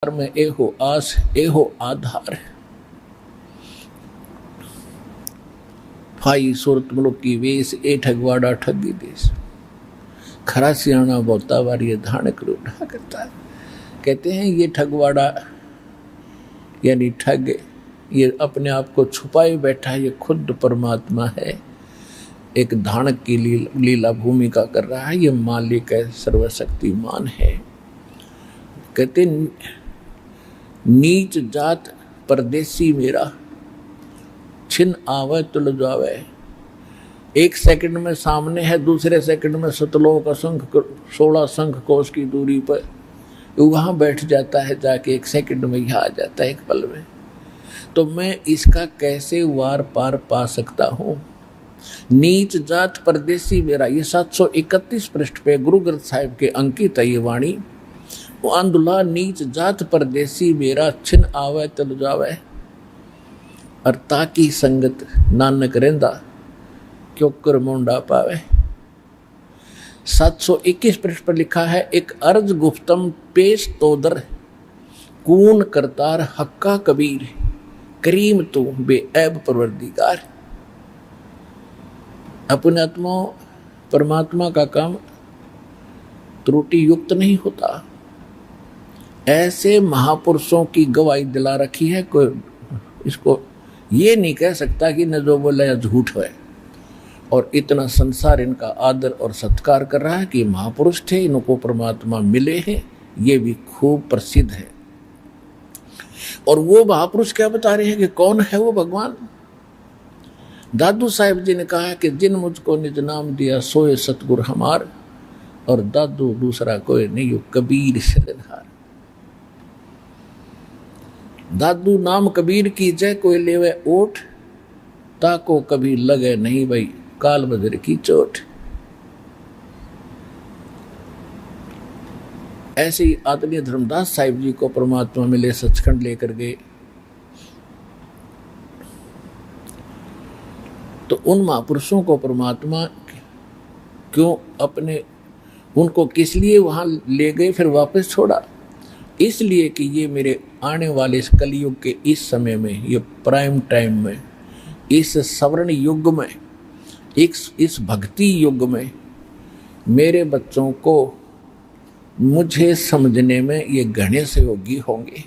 संसार में एहो आस एहो आधार। फाई सूरत मुल्क की वेश ए ठगवाड़ा ठगी देश। खरा सियाणा बोता वारी धानक रूढ़ा करता है। कहते हैं ये ठगवाड़ा यानी ठग, ये अपने आप को छुपाए बैठा है, ये खुद परमात्मा है, एक धानक की लीला भूमिका कर रहा है, ये मालिक है, सर्वशक्तिमान है। कहते नीच जात परदेसी मेरा, छिन आवे तुल जावे। एक सेकंड में सामने है, दूसरे सेकंड में सतलोक असंख 16 शंख कोस की दूरी पर वहां बैठ जाता है, जाके एक सेकंड में यहाँ आ जाता है, एक पल में। तो मैं इसका कैसे वार पार पा सकता हूं? नीच जात परदेसी मेरा, ये 731 पृष्ठ पे गुरु ग्रंथ साहिब के अंकित है ये वाणी। वो आंदुला नीच जात परदेसी मेरा, छिन आवे तल जावे। और ताकी संगत नानक रेंदा, क्यों कर मुंडा पावे। 721 पृष्ठ पर लिखा है, एक अर्ज गुफ्तम पेश तोदर, कून करतार हक्का कबीर, करीम तू बेऐब परवरदिगार। अपने आत्मा परमात्मा का काम त्रुटि युक्त नहीं होता। ऐसे महापुरुषों की गवाही दिला रखी है, कोई इसको ये नहीं कह सकता कि न जो बोला या झूठ है। और इतना संसार इनका आदर और सत्कार कर रहा है कि महापुरुष थे, इनको परमात्मा मिले हैं, ये भी खूब प्रसिद्ध है। और वो महापुरुष क्या बता रहे हैं कि कौन है वो भगवान? दादू साहिब जी ने कहा कि जिन मुझको निज नाम दिया सोए सतगुर हमार, और दादू दूसरा कोई नहीं, यो कबीर सिरधार। दादू नाम कबीर की जय, कोई लेवे ओठ, ताको कभी लगे नहीं भाई काल बदर की चोट। ऐसे ही आदरणीय धर्मदास साहिब जी को परमात्मा मिले, सचखंड लेकर गए। तो उन महापुरुषों को परमात्मा क्यों अपने, उनको किस लिए वहां ले गए फिर वापस छोड़ा? इसलिए कि ये मेरे आने वाले इस कलयुग के इस समय में, ये प्राइम टाइम में, इस सवर्ण युग में, इस भक्ति युग में मेरे बच्चों को मुझे समझने में ये घने सहयोगी होंगे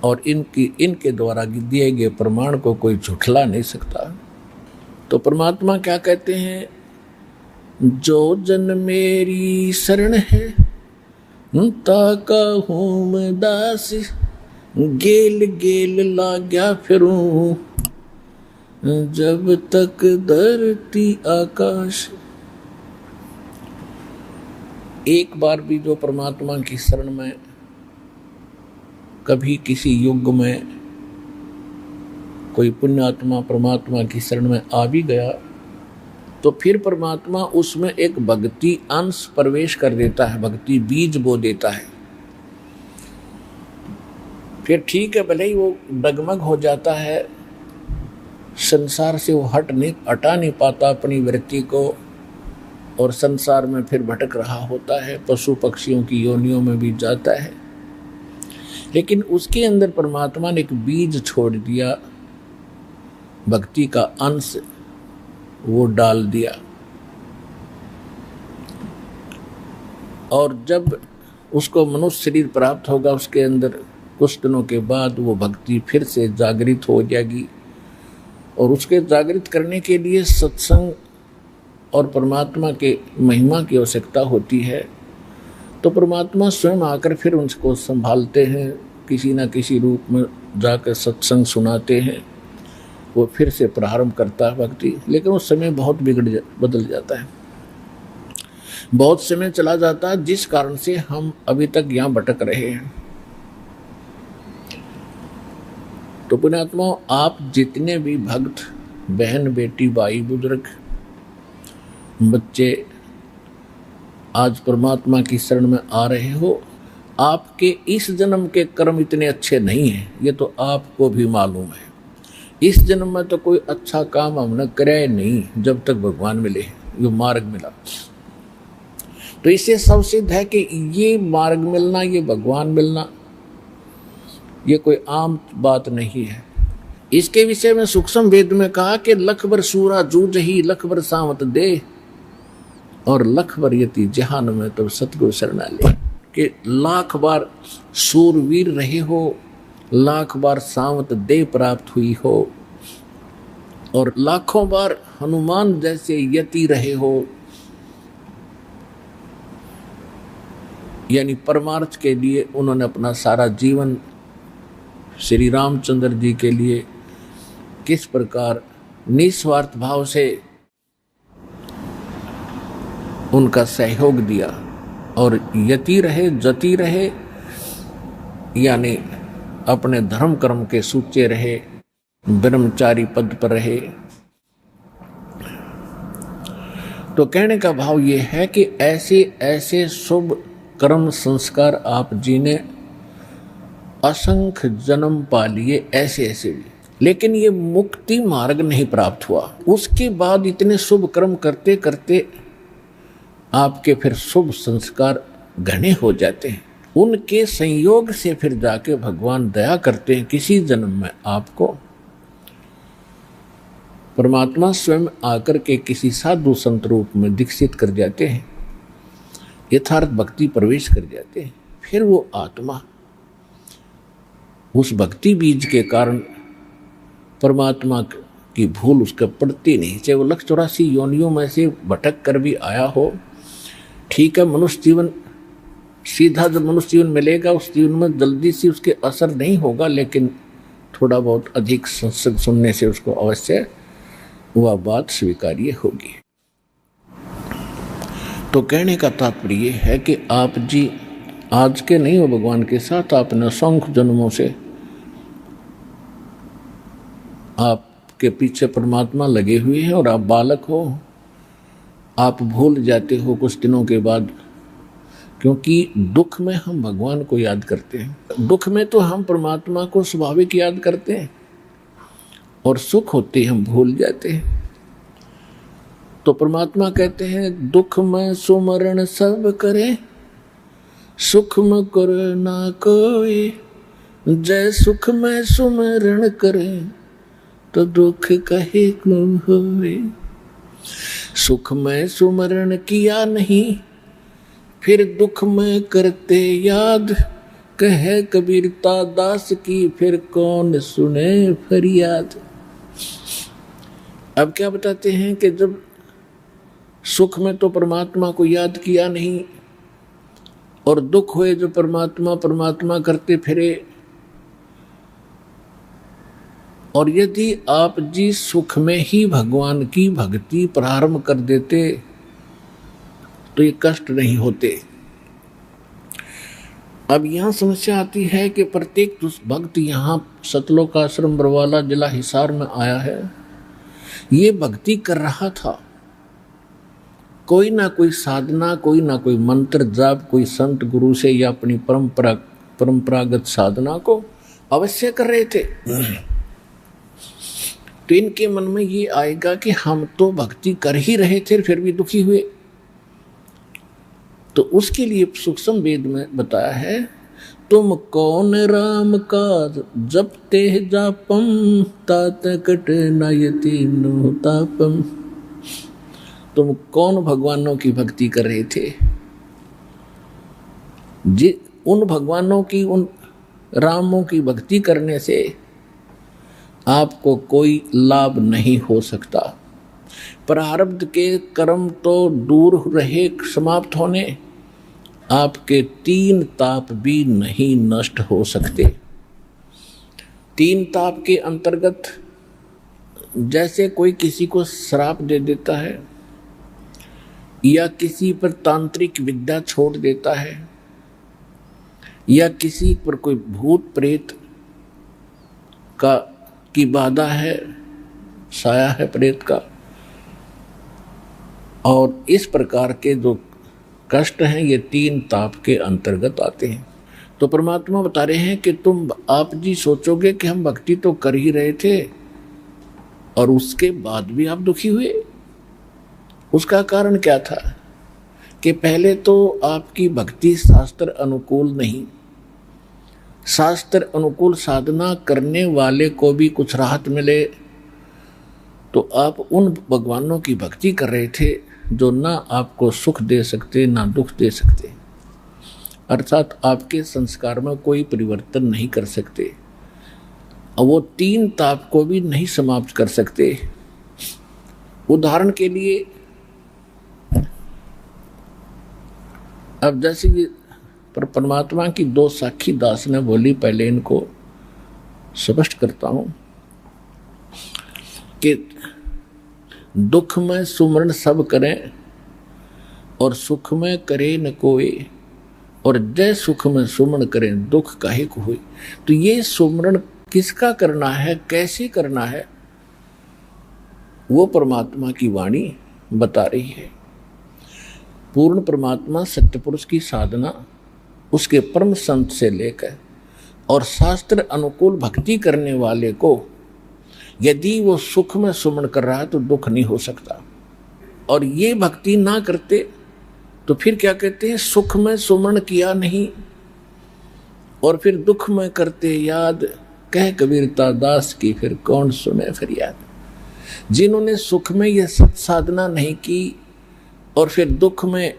और इनके द्वारा दिए गए प्रमाण को कोई झुठला नहीं सकता। तो परमात्मा क्या कहते हैं? जो जन मेरी शरण है ताका हूँ मैं दास, गेल गेल लाग्या फिरूं जब तक धरती आकाश। एक बार भी जो परमात्मा की शरण में कभी किसी युग में कोई पुण्यात्मा परमात्मा की शरण में आ भी गया, तो फिर परमात्मा उसमें एक भक्ति अंश प्रवेश कर देता है, भक्ति बीज बो देता है। फिर ठीक है, भले ही वो डगमग हो जाता है, संसार से वो हटा नहीं पाता अपनी वृत्ति को, और संसार में फिर भटक रहा होता है, पशु पक्षियों की योनियों में भी जाता है। लेकिन उसके अंदर परमात्मा ने एक बीज छोड़ दिया, भक्ति का अंश वो डाल दिया। और जब उसको मनुष्य शरीर प्राप्त होगा, उसके अंदर कुछ दिनों के बाद वो भक्ति फिर से जागृत हो जाएगी। और उसके जागृत करने के लिए सत्संग और परमात्मा के महिमा की आवश्यकता होती है। तो परमात्मा स्वयं आकर फिर उनको संभालते हैं, किसी न किसी रूप में जाकर सत्संग सुनाते हैं, वो फिर से प्रारंभ करता है भक्ति। लेकिन उस समय बहुत बदल जाता है, बहुत समय चला जाता है, जिस कारण से हम अभी तक यहाँ भटक रहे हैं। तो पुण्यात्मा, आप जितने भी भक्त बहन बेटी भाई बुजुर्ग बच्चे आज परमात्मा की शरण में आ रहे हो, आपके इस जन्म के कर्म इतने अच्छे नहीं हैं, ये तो आपको भी मालूम है। इस जन्म में तो कोई अच्छा काम हमने करे नहीं, जब तक भगवान मिले, ये मार्ग मिला। तो इससे सब सिद्ध है कि ये मार्ग मिलना, ये भगवान मिलना, ये कोई आम बात नहीं है। इसके विषय में सूक्ष्म वेद में कहा कि लख बर सूरा जूझ ही लख बर सावत दे और लख बर यति जहान में तब सतगुरु शरणा ले। कि लाख बार सूरवीर रहे हो, लाख बार सावत दे प्राप्त हुई हो और लाखों बार हनुमान जैसे यति रहे हो, यानी परमार्थ के लिए उन्होंने अपना सारा जीवन श्री रामचंद्र जी के लिए किस प्रकार निस्वार्थ भाव से उनका सहयोग दिया और यति रहे, जति रहे, यानी अपने धर्म कर्म के सूचे रहे, ब्रह्मचारी पद पर रहे। तो कहने का भाव ये है कि ऐसे ऐसे शुभ कर्म संस्कार आप जी ने असंख्य जन्म पा लिए, ऐसे ऐसे भी, लेकिन ये मुक्ति मार्ग नहीं प्राप्त हुआ। उसके बाद इतने शुभ कर्म करते करते आपके फिर शुभ संस्कार घने हो जाते हैं। उनके संयोग से फिर जाके भगवान दया करते हैं, किसी जन्म में आपको परमात्मा स्वयं आकर के किसी साधु संत रूप में दीक्षित कर जाते हैं, यथार्थ भक्ति प्रवेश कर जाते हैं। फिर वो आत्मा उस भक्ति बीज के कारण परमात्मा की भूल उसका पड़ती नहीं, चाहे वो 184 योनियों में से भटक कर भी आया हो। ठीक है, मनुष्य जीवन सीधा जब मनुष्य जीवन मिलेगा उस जीवन में जल्दी से उसके असर नहीं होगा, लेकिन थोड़ा बहुत अधिक सत्संग सुनने से उसको अवश्य वह बात स्वीकार्य होगी। तो कहने का तात्पर्य ये है कि आप जी आज के नहीं हो, भगवान के साथ आपने असंख्य जन्मों से आपके पीछे परमात्मा लगे हुए हैं और आप बालक हो, आप भूल जाते हो कुछ दिनों के बाद, क्योंकि दुख में हम भगवान को याद करते हैं। दुख में तो हम परमात्मा को स्वाभाविक याद करते हैं और सुख होते ही हम भूल जाते हैं। तो परमात्मा कहते हैं दुख में सुमरण सब करे, सुख में करे ना कोई, जय सुख में सुमरण करे तो दुख कहे को होए। सुख में सुमरण किया नहीं फिर दुख में करते याद, कहे कबीरता दास की फिर कौन सुने फरियाद। अब क्या बताते हैं कि जब सुख में तो परमात्मा को याद किया नहीं और दुख हुए जो परमात्मा परमात्मा करते फिरे, और यदि आप जी सुख में ही भगवान की भक्ति प्रारंभ कर देते तो ये कष्ट नहीं होते। अब यहाँ समस्या आती है कि प्रत्येक भक्त यहाँ सतलोक आश्रम बरवाला जिला हिसार में आया है, ये भक्ति कर रहा था, कोई ना कोई साधना, कोई ना कोई मंत्र जाप, कोई संत गुरु से या अपनी परंपरागत साधना को अवश्य कर रहे थे। तो इनके मन में ये आएगा कि हम तो भक्ति कर ही रहे थे फिर भी दुखी हुए। तो उसके लिए सूक्ष्म वेद में बताया है, तुम कौन राम का जपते जापम तात कट नयति नो तापम। तुम कौन भगवानों की भक्ति कर रहे थे? उन भगवानों की, उन रामों की भक्ति करने से आपको कोई लाभ नहीं हो सकता। प्रारब्ध के कर्म तो दूर रहे समाप्त होने, आपके 3 ताप भी नहीं नष्ट हो सकते। 3 ताप के अंतर्गत जैसे कोई किसी को श्राप दे देता है या किसी पर तांत्रिक विद्या छोड़ देता है या किसी पर कोई भूत प्रेत की बाधा है, साया है प्रेत का, और इस प्रकार के जो कष्ट हैं ये 3 ताप के अंतर्गत आते हैं। तो परमात्मा बता रहे हैं कि आप जी सोचोगे कि हम भक्ति तो कर ही रहे थे और उसके बाद भी आप दुखी हुए। उसका कारण क्या था? कि पहले तो आपकी भक्ति शास्त्र अनुकूल नहीं, शास्त्र अनुकूल साधना करने वाले को भी कुछ राहत मिले, तो आप उन भगवानों की भक्ति कर रहे थे जो ना आपको सुख दे सकते ना दुख दे सकते, अर्थात आपके संस्कार में कोई परिवर्तन नहीं कर सकते, और वो 3 ताप को भी नहीं समाप्त कर सकते। उदाहरण के लिए अब जैसे ये परमात्मा की 2 साखी दास ने बोली, पहले इनको स्पष्ट करता हूं कि दुख में सुमरण सब करें और सुख में करे न कोई, और जय सुख में सुमरण करें दुख काहे को होई। तो ये सुमरण किसका करना है, कैसे करना है, वो परमात्मा की वाणी बता रही है। पूर्ण परमात्मा सत्य पुरुष की साधना उसके परम संत से लेकर और शास्त्र अनुकूल भक्ति करने वाले को यदि वो सुख में सुमन कर रहा है तो दुख नहीं हो सकता, और ये भक्ति ना करते तो फिर क्या कहते हैं, सुख में सुमन किया नहीं और फिर दुख में करते याद, कह कबीरता दास की फिर कौन सुने फरियाद। जिन्होंने सुख में यह सत साधना नहीं की और फिर दुख में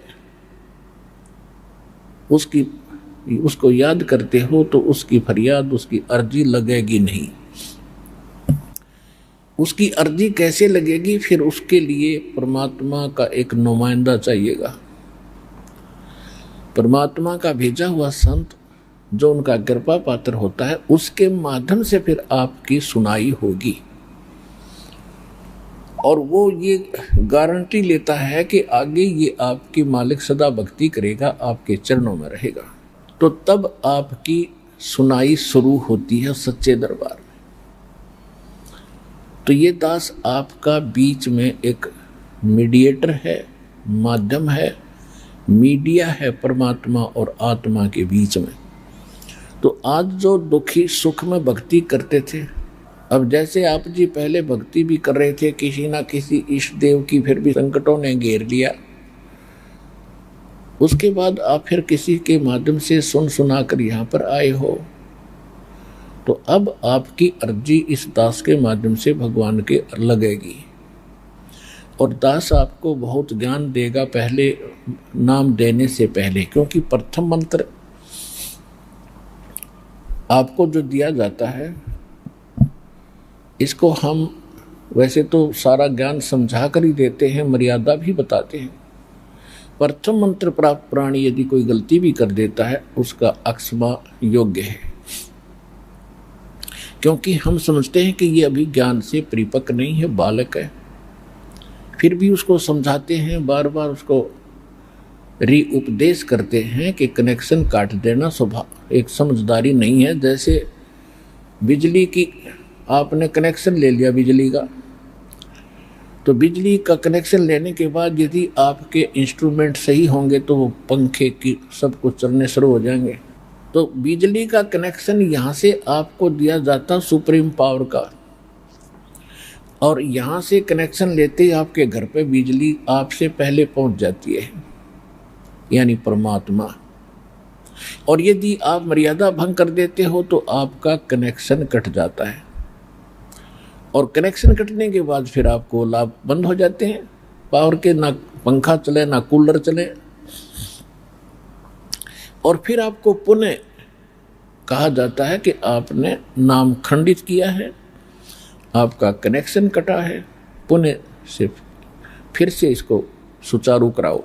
उसको याद करते हो तो उसकी फरियाद, उसकी अर्जी लगेगी नहीं। उसकी अर्जी कैसे लगेगी, फिर उसके लिए परमात्मा का एक नुमाइंदा चाहिएगा, परमात्मा का भेजा हुआ संत जो उनका कृपा पात्र होता है, उसके माध्यम से फिर आपकी सुनाई होगी। और वो ये गारंटी लेता है कि आगे ये आपकी मालिक सदा भक्ति करेगा, आपके चरणों में रहेगा, तो तब आपकी सुनाई शुरू होती है सच्चे दरबार में। तो ये दास आपका बीच में एक मीडिएटर है, माध्यम है, मीडिया है परमात्मा और आत्मा के बीच में। तो आज जो दुखी सुख में भक्ति करते थे, अब जैसे आप जी पहले भक्ति भी कर रहे थे किसी ना किसी इष्ट देव की, फिर भी संकटों ने घेर लिया, उसके बाद आप फिर किसी के माध्यम से सुना कर यहाँ पर आए हो, तो अब आपकी अर्जी इस दास के माध्यम से भगवान के लगेगी, और दास आपको बहुत ज्ञान देगा पहले नाम देने से पहले, क्योंकि प्रथम मंत्र आपको जो दिया जाता है इसको हम वैसे तो सारा ज्ञान समझा कर ही देते हैं, मर्यादा भी बताते हैं। प्रथम मंत्र प्राप्त प्राणी यदि कोई गलती भी कर देता है उसका अक्षमा योग्य है, क्योंकि हम समझते हैं कि ये अभी ज्ञान से परिपक्व नहीं है, बालक है, फिर भी उसको समझाते हैं, बार बार उसको उपदेश करते हैं कि कनेक्शन काट देना स्वभाव एक समझदारी नहीं है। जैसे बिजली की आपने कनेक्शन ले लिया बिजली का, तो बिजली का कनेक्शन लेने के बाद यदि आपके इंस्ट्रूमेंट सही होंगे तो वो पंखे की सब कुछ चलने शुरू हो जाएंगे। तो बिजली का कनेक्शन यहाँ से आपको दिया जाता सुप्रीम पावर का, और यहाँ से कनेक्शन लेते ही आपके घर पे बिजली आपसे पहले पहुँच जाती है, यानी परमात्मा। और यदि आप मर्यादा भंग कर देते हो तो आपका कनेक्शन कट जाता है, और कनेक्शन कटने के बाद फिर आपको लाभ बंद हो जाते हैं पावर के, ना पंखा चले ना कूलर चले, और फिर आपको पुनः कहा जाता है कि आपने नाम खंडित किया है, आपका कनेक्शन कटा है, पुनः सिर्फ फिर से इसको सुचारू कराओ,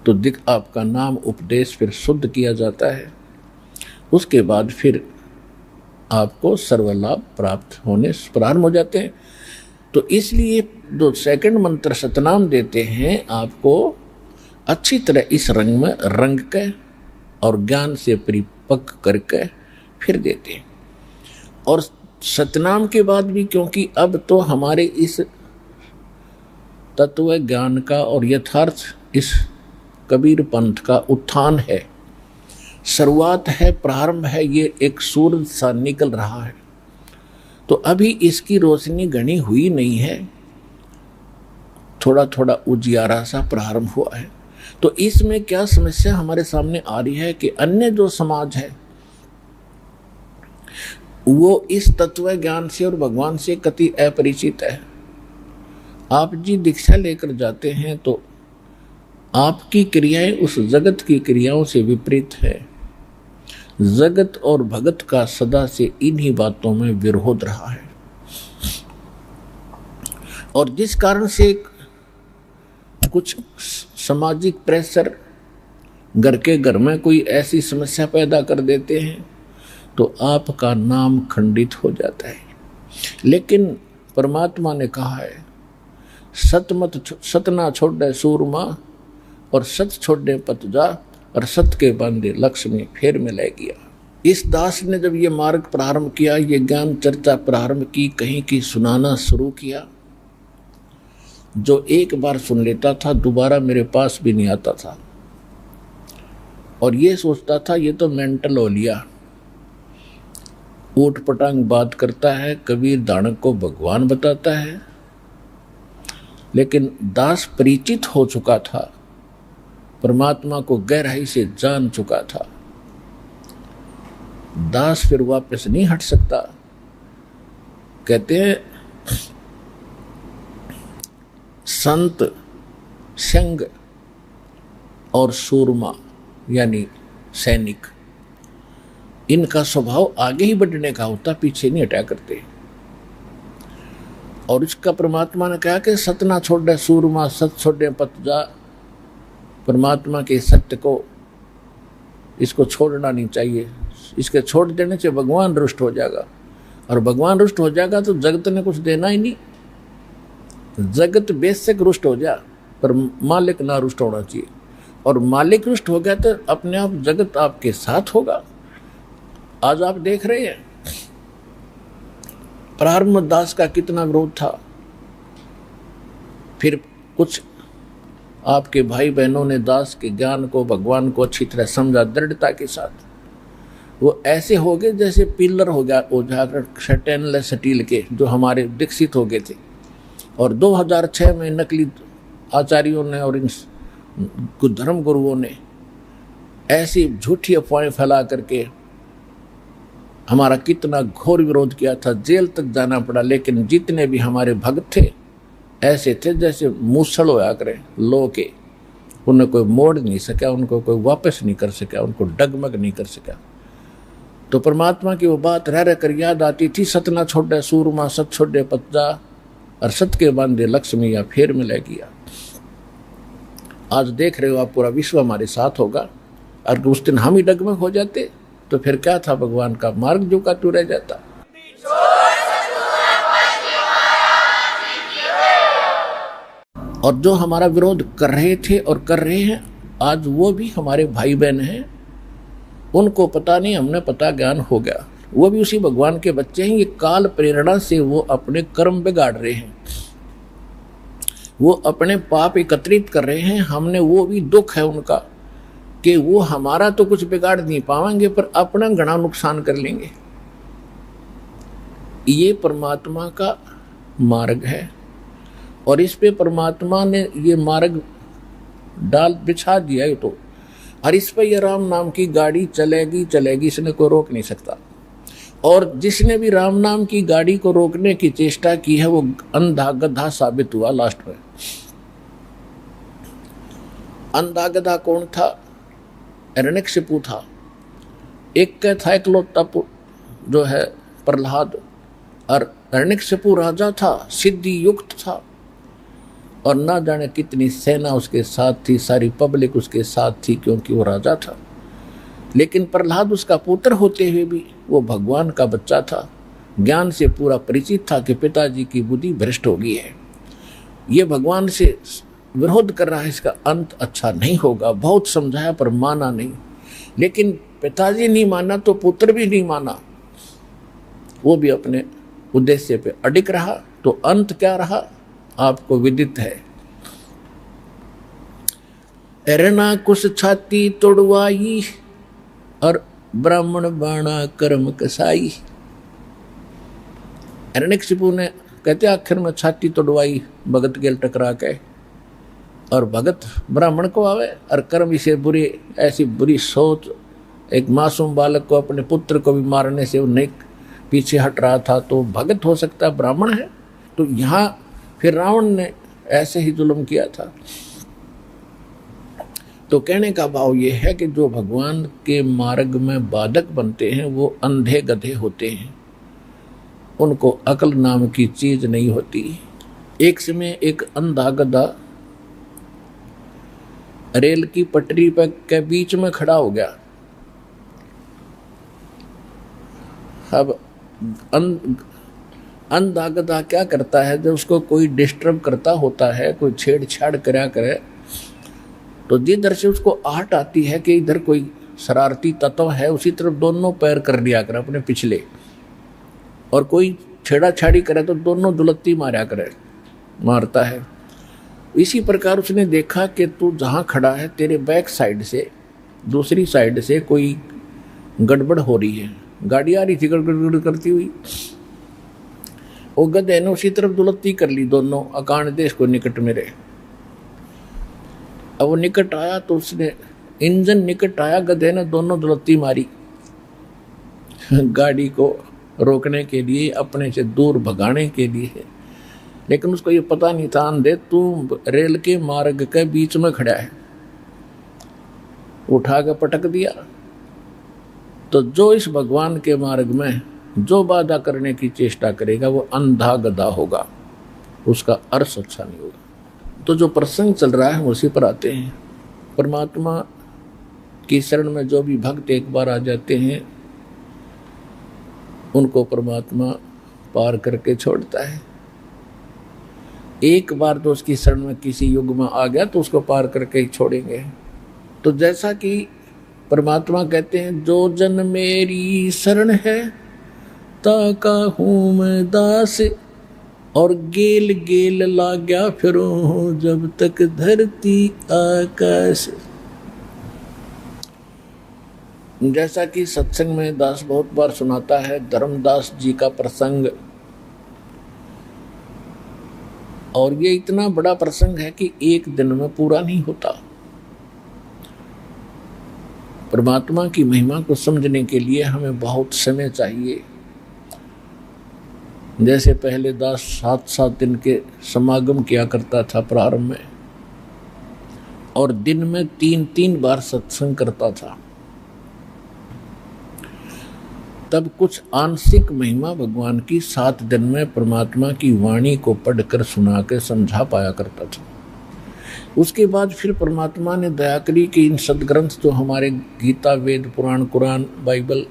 तो आपका नाम उपदेश फिर शुद्ध किया जाता है। उसके बाद फिर आपको सर्वलाभ प्राप्त होने प्रारंभ हो जाते हैं। तो इसलिए जो सेकंड मंत्र सतनाम देते हैं आपको अच्छी तरह इस रंग में रंग के और ज्ञान से परिपक्व करके फिर देते हैं। और सतनाम के बाद भी, क्योंकि अब तो हमारे इस तत्व ज्ञान का और यथार्थ इस कबीर पंथ का उत्थान है, शुरुआत है, प्रारंभ है, ये एक सूरज सा निकल रहा है, तो अभी इसकी रोशनी घनी हुई नहीं है, थोड़ा थोड़ा उजियारा सा प्रारंभ हुआ है। तो इसमें क्या समस्या हमारे सामने आ रही है कि अन्य जो समाज है वो इस तत्व ज्ञान से और भगवान से कति अपरिचित है। आप जी दीक्षा लेकर जाते हैं तो आपकी क्रियाएं उस जगत की क्रियाओं से विपरीत है। जगत और भगत का सदा से इन्हीं बातों में विरोध रहा है, और जिस कारण से कुछ सामाजिक प्रेशर घर के घर में कोई ऐसी समस्या पैदा कर देते हैं तो आपका नाम खंडित हो जाता है। लेकिन परमात्मा ने कहा है, सत ना छोड़े सूरमा और सत छोड़े पत जा, और सत के बांधे लक्ष्मी फेर में ले गया। इस दास ने जब ये मार्ग प्रारंभ किया, ये ज्ञान चर्चा प्रारंभ की, कहीं की सुनाना शुरू किया, जो एक बार सुन लेता था दोबारा मेरे पास भी नहीं आता था, और ये सोचता था ये तो मेंटल हो लिया, ऊट पटांग बात करता है, कबीर दानक को भगवान बताता है। लेकिन दास परिचित हो चुका था, परमात्मा को गहराई से जान चुका था। दास फिर वापस नहीं हट सकता। कहते हैं संत, संग और सूरमा यानी सैनिक, इनका स्वभाव आगे ही बढ़ने का होता, पीछे नहीं हटा करते। और इसका परमात्मा ने कहा कि सत ना छोड़े सूरमा सत छोड़े पत जा। परमात्मा के सत्य को, इसको छोड़ना नहीं चाहिए। इसके छोड़ देने से भगवान रुष्ट हो जाएगा, और भगवान रुष्ट हो जाएगा तो जगत ने कुछ देना ही नहीं। जगत बेशक रुष्ट हो जा, पर मालिक ना रुष्ट होना चाहिए, और मालिक रुष्ट हो गया तो अपने आप जगत आपके साथ होगा। आज आप देख रहे हैं प्रारंभ दास का कितना विरोध था, फिर कुछ आपके भाई बहनों ने दास के ज्ञान को, भगवान को अच्छी तरह समझा दृढ़ता के साथ। वो ऐसे हो गए जैसे पिलर हो जाकर स्टेनलेस स्टील के, जो हमारे विकसित हो गए थे। और 2006 में नकली आचार्यों ने और इन धर्म गुरुओं ने ऐसी झूठी अफवाहें फैला करके हमारा कितना घोर विरोध किया था, जेल तक जाना पड़ा। लेकिन जितने भी हमारे भक्त थे ऐसे थे जैसे मूसल होया करें लो के, उन्हें कोई मोड़ नहीं सका, उनको कोई वापस नहीं कर सका, उनको डगमग नहीं कर सका। तो परमात्मा की वो बात रह कर याद आती थी, सत ना छोड़े सूरमा सत छोड़े पत्ता, और सत के बांधे लक्ष्मी या फेर में ले गया। आज देख रहे हो आप, पूरा विश्व हमारे साथ होगा, और उस दिन हम ही डगमग हो जाते तो फिर क्या था, भगवान का मार्ग जो का तू रह जाता। और जो हमारा विरोध कर रहे थे और कर रहे हैं आज, वो भी हमारे भाई बहन हैं। उनको पता नहीं, हमने पता ज्ञान हो गया, वो भी उसी भगवान के बच्चे हैं। ये काल प्रेरणा से वो अपने कर्म बिगाड़ रहे हैं, वो अपने पाप एकत्रित कर रहे हैं। हमने, वो भी दुख है उनका कि वो हमारा तो कुछ बिगाड़ नहीं पाएंगे, पर अपना घना नुकसान कर लेंगे। ये परमात्मा का मार्ग है, और इस पे परमात्मा ने ये मार्ग डाल बिछा दिया है। तो और इस पे ये राम नाम की गाड़ी चलेगी चलेगी, इसने कोई रोक नहीं सकता। और जिसने भी राम नाम की गाड़ी को रोकने की चेष्टा की है वो अंधा गधा साबित हुआ लास्ट में। अंधा गधा कौन था? हिरण्यकशिपु था। एक का था इकलौता जो है प्रहलाद, और हिरण्यकशिपु राजा था, सिद्धि युक्त था, और ना जाने कितनी सेना उसके साथ थी, सारी पब्लिक उसके साथ थी, क्योंकि वो राजा था। लेकिन प्रहलाद उसका पुत्र होते हुए भी वो भगवान का बच्चा था, ज्ञान से पूरा परिचित था कि पिताजी की बुद्धि भ्रष्ट हो गई है, ये भगवान से विरोध कर रहा है, इसका अंत अच्छा नहीं होगा। बहुत समझाया पर माना नहीं। लेकिन पिताजी नहीं माना तो पुत्र भी नहीं माना, वो भी अपने उद्देश्य पे अडिग रहा। तो अंत क्या रहा आपको विदित है। एरना कुछ छाती तोड़वाई, और ब्राह्मण बाणा कर्म कसाई। हिरण्यकशिपु ने कहते आखिर में छाती तोड़वाई भगत गेल टकरा के, और भगत ब्राह्मण को आवे, और कर्म इसे बुरी, ऐसी बुरी सोच, एक मासूम बालक को, अपने पुत्र को भी मारने से वो नहीं पीछे हट रहा था, तो भगत हो सकता ब्राह्मण है। तो यहाँ फिर रावण ने ऐसे ही जुल्म किया था। तो कहने का भाव ये है कि जो भगवान के मार्ग में बाधक बनते हैं वो अंधे गधे होते हैं, उनको अकल नाम की चीज नहीं होती। एक समय एक अंधा गधा रेल की पटरी पर के बीच में खड़ा हो गया। अब अंधा गधा क्या करता है, जब उसको कोई डिस्टर्ब करता होता है, कोई छेड़छाड़ करा करे, तो जिधर से उसको आहट आती है कि इधर कोई शरारती तत्व है, उसी तरफ दोनों पैर कर दिया करे अपने पिछले, और कोई छेड़ाछाड़ी करे तो दोनों दुलत्ती मारता है। इसी प्रकार उसने देखा कि तू जहाँ खड़ा है तेरे बैक साइड से, दूसरी साइड से कोई गड़बड़ हो रही है, गाड़ी आ रही थी गड़गड़ करती हुई। वो गधे ने उसी तरफ दुलत्ती कर ली, दोनों अकान देश को निकट में रहे। अब वो निकट आया तो उसने, इंजन निकट आया, गधे ने दोनों दुलत्ती मारी गाड़ी को रोकने के लिए, अपने से दूर भगाने के लिए। लेकिन उसको ये पता नहीं था, अंधे तू रेल के मार्ग के बीच में खड़ा है, उठा के पटक दिया। तो जो इस भगवान के मार्ग में जो बाधा करने की चेष्टा करेगा वो अंधा गधा होगा, उसका अर्थ अच्छा नहीं होगा। तो जो प्रसंग चल रहा है उसी पर आते हैं। परमात्मा की शरण में जो भी भक्त एक बार आ जाते हैं उनको परमात्मा पार करके छोड़ता है। एक बार तो उसकी शरण में किसी युग में आ गया तो उसको पार करके ही छोड़ेंगे। तो जैसा कि परमात्मा कहते हैं, जो जन मेरी शरण है ताका हूँ मैं दास, और गेल गेल लाग्या फिरूं जब तक धरती आकाश। जैसा कि सत्संग में दास बहुत बार सुनाता है, धर्मदास जी का प्रसंग, और ये इतना बड़ा प्रसंग है कि एक दिन में पूरा नहीं होता। परमात्मा की महिमा को समझने के लिए हमें बहुत समय चाहिए। जैसे पहले दास 7-7 दिन के समागम किया करता था प्रारंभ में, और दिन में 3-3 बार सत्संग करता था, तब कुछ आंशिक महिमा भगवान की 7 दिन में परमात्मा की वाणी को पढ़कर सुना के समझा पाया करता था। उसके बाद फिर परमात्मा ने दया करी कि इन सदग्रंथ जो हमारे गीता, वेद, पुराण, कुरान, बाइबल,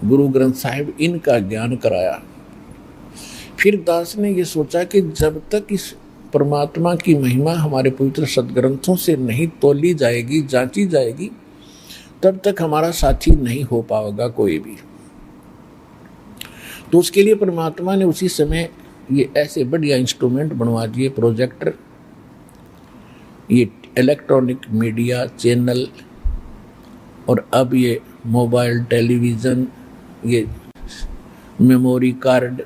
गुरु ग्रंथ साहिब, इनका ज्ञान कराया। फिर दास ने ये सोचा कि जब तक इस परमात्मा की महिमा हमारे पवित्र सदग्रंथों से नहीं तोली जाएगी, जांची जाएगी, तब तक हमारा साथी नहीं हो पाएगा कोई भी। तो उसके लिए परमात्मा ने उसी समय ये ऐसे बढ़िया इंस्ट्रूमेंट बनवा दिए, प्रोजेक्टर, ये इलेक्ट्रॉनिक मीडिया चैनल, और अब ये मोबाइल टेलीविज़न, ये मेमोरी कार्ड।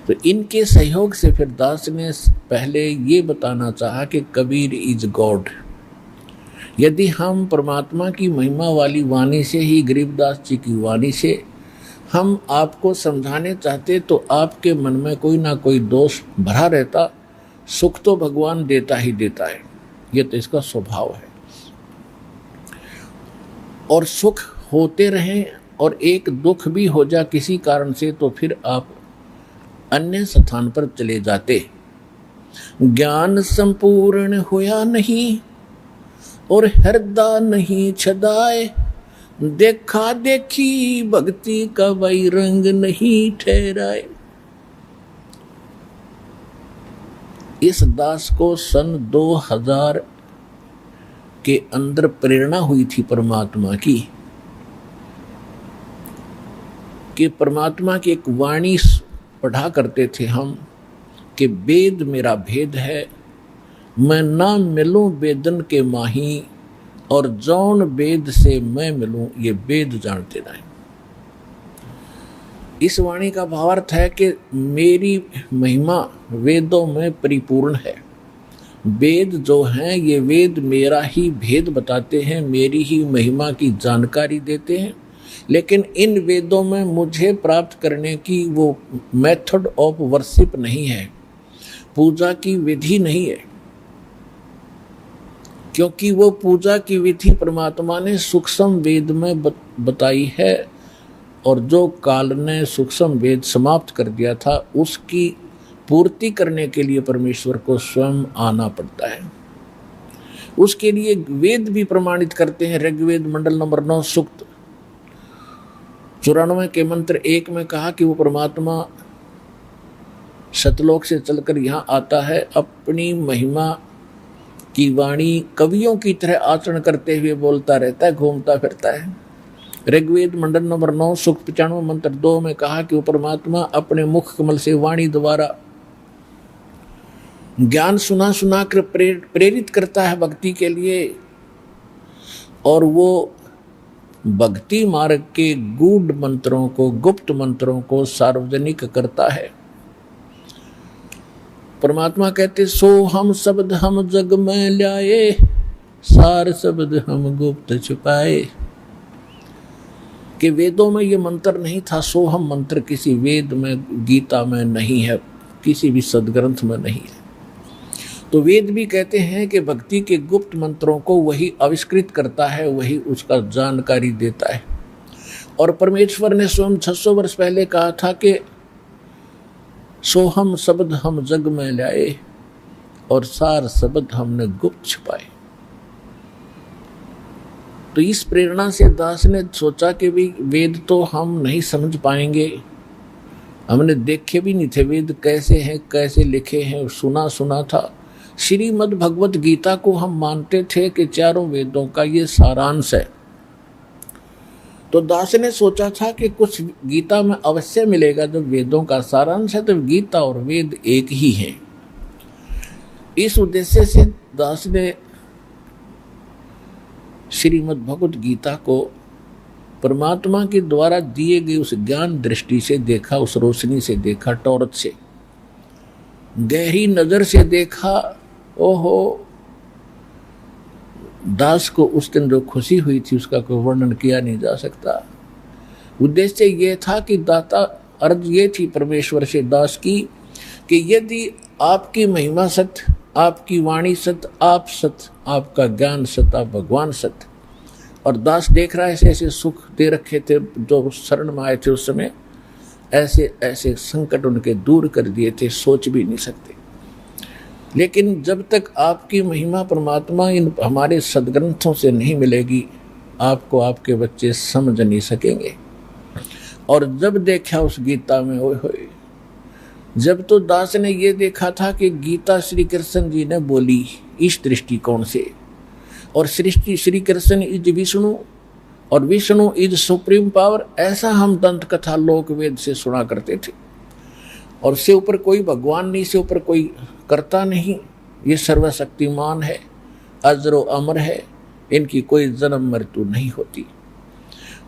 तो इनके सहयोग से फिर दास ने पहले ये बताना चाहा कि कबीर इज गॉड। यदि हम परमात्मा की महिमा वाली वाणी से ही, गरीबदास जी की वाणी से हम आपको समझाने चाहते तो आपके मन में कोई ना कोई दोष भरा रहता। सुख तो भगवान देता ही देता है, ये तो इसका स्वभाव है, और सुख होते रहें और एक दुख भी हो जा किसी कारण से तो फिर आप अन्य स्थान पर चले जाते। ज्ञान संपूर्ण होया नहीं और हृदय नहीं छदाए, देखा देखी भक्ति का वही रंग नहीं ठहराए। इस दास को सन 2000 के अंदर प्रेरणा हुई थी परमात्मा की, कि परमात्मा की एक वाणी पढ़ा करते थे हम कि वेद मेरा भेद है, मैं ना मिलूं वेदन के माही, और जौन वेद से मैं मिलूं ये वेद जानते नहीं। इस वाणी का भावार्थ है कि मेरी महिमा वेदों में परिपूर्ण है। वेद जो हैं ये वेद मेरा ही भेद बताते हैं, मेरी ही महिमा की जानकारी देते हैं, लेकिन इन वेदों में मुझे प्राप्त करने की वो मेथड ऑफ वर्शिप नहीं है, पूजा की विधि नहीं है, क्योंकि वो पूजा की विधि परमात्मा ने सूक्ष्म वेद में बताई है, और जो काल ने सूक्ष्म वेद समाप्त कर दिया था उसकी पूर्ति करने के लिए परमेश्वर को स्वयं आना पड़ता है। उसके लिए वेद भी प्रमाणित करते हैं। ऋग्वेद मंडल नंबर 9 सूक्त 94 के मंत्र 1 में कहा कि वो परमात्मा सतलोक से चलकर यहाँ आता है, अपनी महिमा की वाणी कवियों की तरह आचरण करते हुए बोलता रहता है, घूमता फिरता है। ऋग्वेद मंडल नंबर 9 सूक्त 95 मंत्र 2 में कहा कि वो परमात्मा अपने मुख कमल से वाणी द्वारा ज्ञान सुना सुना कर प्रेरित करता है भक्ति के लिए, और वो भक्ति मार्ग के गूढ़ मंत्रों को, गुप्त मंत्रों को सार्वजनिक करता है। परमात्मा कहते सो हम शब्द हम जग में ल्याए, सार शब्द हम गुप्त छुपाए। कि वेदों में ये मंत्र नहीं था, सो हम मंत्र किसी वेद में, गीता में नहीं है, किसी भी सदग्रंथ में नहीं है। तो वेद भी कहते हैं कि भक्ति के गुप्त मंत्रों को वही आविष्कृत करता है, वही उसका जानकारी देता है। और परमेश्वर ने स्वयं 600 वर्ष पहले कहा था कि सो हम शब्द हम जग में लाए, और सार शब्द हमने गुप्त छुपाए। तो इस प्रेरणा से दास ने सोचा कि भी वेद तो हम नहीं समझ पाएंगे, हमने देखे भी नहीं थे वेद कैसे हैं, कैसे लिखे हैं, सुना था। श्रीमद् भगवत गीता को हम मानते थे कि चारों वेदों का ये सारांश है। तो दास ने सोचा था कि कुछ गीता में अवश्य मिलेगा, जब वेदों का सारांश है तो गीता और वेद एक ही हैं। इस उद्देश्य से दास ने श्रीमद् भगवत गीता को परमात्मा के द्वारा दिए गए उस ज्ञान दृष्टि से देखा, उस रोशनी से देखा, टॉर्च से, गहरी नजर से देखा। ओहो, दास को उस दिन जो खुशी हुई थी उसका कोई वर्णन किया नहीं जा सकता। उद्देश्य ये था कि दाता अर्ज ये थी परमेश्वर से दास की कि यदि आपकी महिमा सत्य, आपकी वाणी सत्य, आप सत्य, आपका ज्ञान सत्य, आप भगवान सत्य, और दास देख रहा है ऐसे ऐसे सुख दे रखे थे जो शरण में आए थे उस समय, ऐसे ऐसे संकट उनके दूर कर दिए थे, सोच भी नहीं सकते। लेकिन जब तक आपकी महिमा परमात्मा इन हमारे सदग्रंथों से नहीं मिलेगी, आपको आपके बच्चे समझ नहीं सकेंगे। और जब देखा उस गीता में, ओए होए, जब तो दास ने ये देखा था कि गीता श्री कृष्ण जी ने बोली इस दृष्टिकोण से, और सृष्टि श्री कृष्ण इज विष्णु और विष्णु इज सुप्रीम पावर, ऐसा हम दंत कथा लोक वेद से सुना करते थे। और से ऊपर कोई भगवान नहीं, से ऊपर कोई करता नहीं, ये सर्वशक्तिमान है, अजरो अमर है, इनकी कोई जन्म मृत्यु नहीं होती।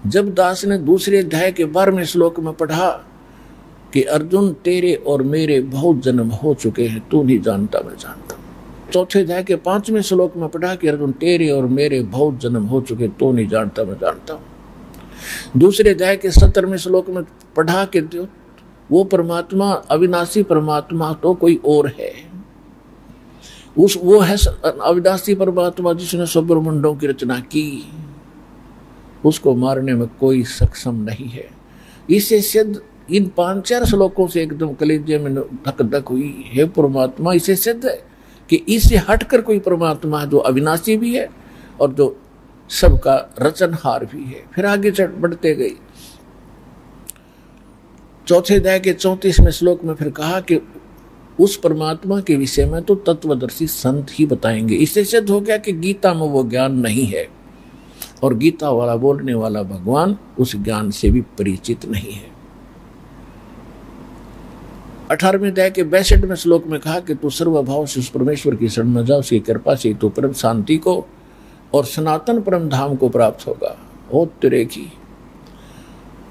जब दास ने दूसरे अध्याय के 12वें श्लोक में पढ़ा कि अर्जुन तेरे और मेरे बहुत जन्म हो चुके हैं, तू नहीं जानता मैं जानता हूँ। चौथे अध्याय के 5वें श्लोक में पढ़ा कि अर्जुन तेरे और मेरे बहुत जन्म हो चुके, तू नहीं जानता मैं जानता हूँ। दूसरे अध्याय के 17वें श्लोक में पढ़ा कि वो परमात्मा, अविनाशी परमात्मा तो कोई और है, वो है अविनाशी परमात्मा जिसने सब ब्रह्मांडों की रचना की, उसको मारने में कोई सक्षम नहीं है। इससे सिद्ध, इन 5-4 श्लोकों से एकदम कलेजे में धक धक हुई, हे परमात्मा, इससे सिद्ध है कि इससे हटकर कोई परमात्मा है जो अविनाशी भी है और जो सबका रचनहार भी है। फिर आगे बढ़ते गई। चौथे अध्याय के 34वें श्लोक में फिर कहा कि उस परमात्मा के विषय में तो तत्वदर्शी संत ही बताएंगे। इससे सिद्ध हो गया कि गीता में वो ज्ञान नहीं है, और गीता वाला बोलने वाला भगवान उस ज्ञान से भी परिचित नहीं है। 18वें अध्याय के 62वें श्लोक में कहा कि तू सर्वभाव से उस परमेश्वर की शरण में जा, उसकी कृपा से तू परम शांति को और सनातन परम धाम को प्राप्त होगा। ओ तेरे की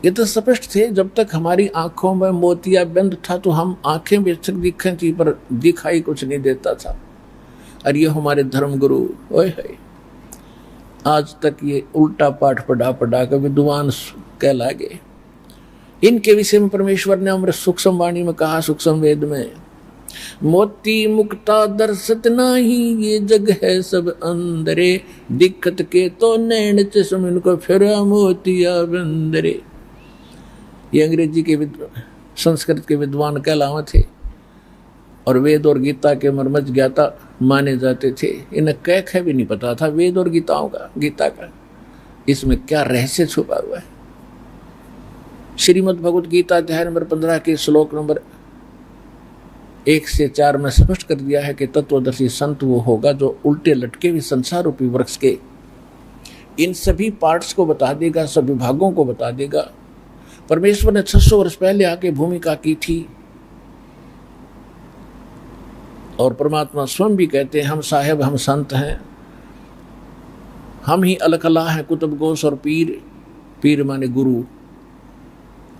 ये तो स्पष्ट थे। जब तक हमारी आंखों में मोतियाबिंद था तो हम आंखें बेशक दिखें थी पर दिखाई कुछ नहीं देता था। और ये हमारे धर्मगुरु ओए है, आज तक ये उल्टा पाठ पढ़ा पढ़ा कर विद्वान कहला गए। इनके विषय में परमेश्वर ने अमृत सूक्ष्म वाणी में कहा, सूक्ष्म वेद में, मोती मुक्ता दर्शत नाही, ये जग है सब अंदरे, दिक्कत के तो नैन चश्म इनको फिरा मोतिया बंदरे। ये अंग्रेजी के संस्कृत के विद्वान कहलावे थे और वेद और गीता के मर्मज्ञ ज्ञाता माने जाते थे। इन्हें कह भी नहीं पता था वेद और गीता का इसमें क्या रहस्य छुपा हुआ है। श्रीमद् भगवत गीता अध्याय नंबर 15 के श्लोक नंबर 1 से 4 में स्पष्ट कर दिया है कि तत्वदर्शी संत वो होगा जो उल्टे लटके हुए संसार रूपी वृक्ष के इन सभी पार्ट्स को बता देगा, सभी भागों को बता देगा। परमेश्वर ने 600 वर्ष पहले आके भूमिका की थी और परमात्मा स्वयं भी कहते हैं, हम साहेब हम संत हैं, हम ही अलकला हैं, कुतुब गोस और पीर माने गुरु,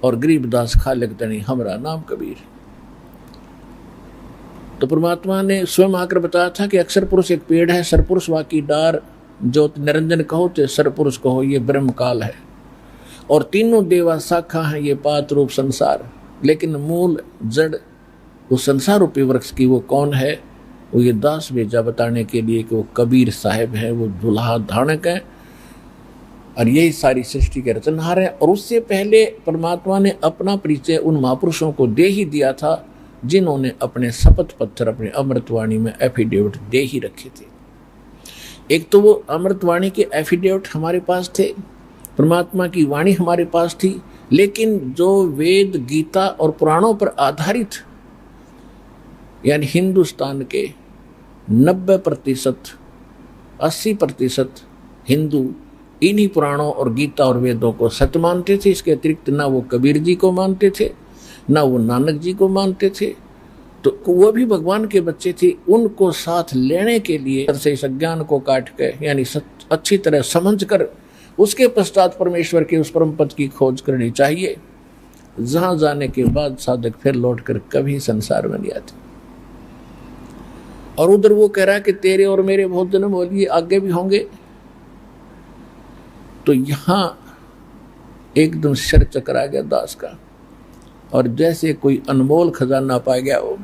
और गरीबदास खालिक तनी हमरा नाम कबीर। तो परमात्मा ने स्वयं आकर बताया था कि अक्षर पुरुष एक पेड़ है, सरपुरुष वाकी डार, ज्योति निरंजन कहो तो सरपुरुष कहो, ये ब्रह्म काल है, और तीनों देवा शाखा हैं, ये पात रूप संसार। लेकिन मूल जड़ उस संसार रूपी वृक्ष की वो कौन है? वो ये दास भेजा बताने के लिए कि वो कबीर साहिब है, वो दुल्हा धारक है और यही सारी सृष्टि के रचनहार है। और उससे पहले परमात्मा ने अपना परिचय उन महापुरुषों को दे ही दिया था जिन्होंने अपने शपथ पत्थर अपने अमृतवाणी में एफिडेविट दे ही रखे थे। एक तो वो अमृतवाणी के एफिडेविट हमारे पास थे, परमात्मा की वाणी हमारे पास थी, लेकिन जो वेद गीता और पुराणों पर आधारित यानी हिंदुस्तान के 90% 80% हिंदू इन्हीं पुराणों और गीता और वेदों को सत्य मानते थे। इसके अतिरिक्त ना वो कबीर जी को मानते थे, ना वो नानक जी को मानते थे। तो वो भी भगवान के बच्चे थे। उनको साथ लेने के लिए से इस अज्ञान को काट के यानी अच्छी तरह समझ कर उसके पश्चात परमेश्वर के उस परम पद की खोज करनी चाहिए, जहां जाने के बाद साधक फिर लौटकर कभी संसार में नहीं आते। और उधर वो कह रहा है कि तेरे और मेरे बहुत जन्म हो लिए, आगे भी होंगे। तो यहां एकदम शर चकरा गया दास का, और जैसे कोई अनमोल खजाना पा गया हो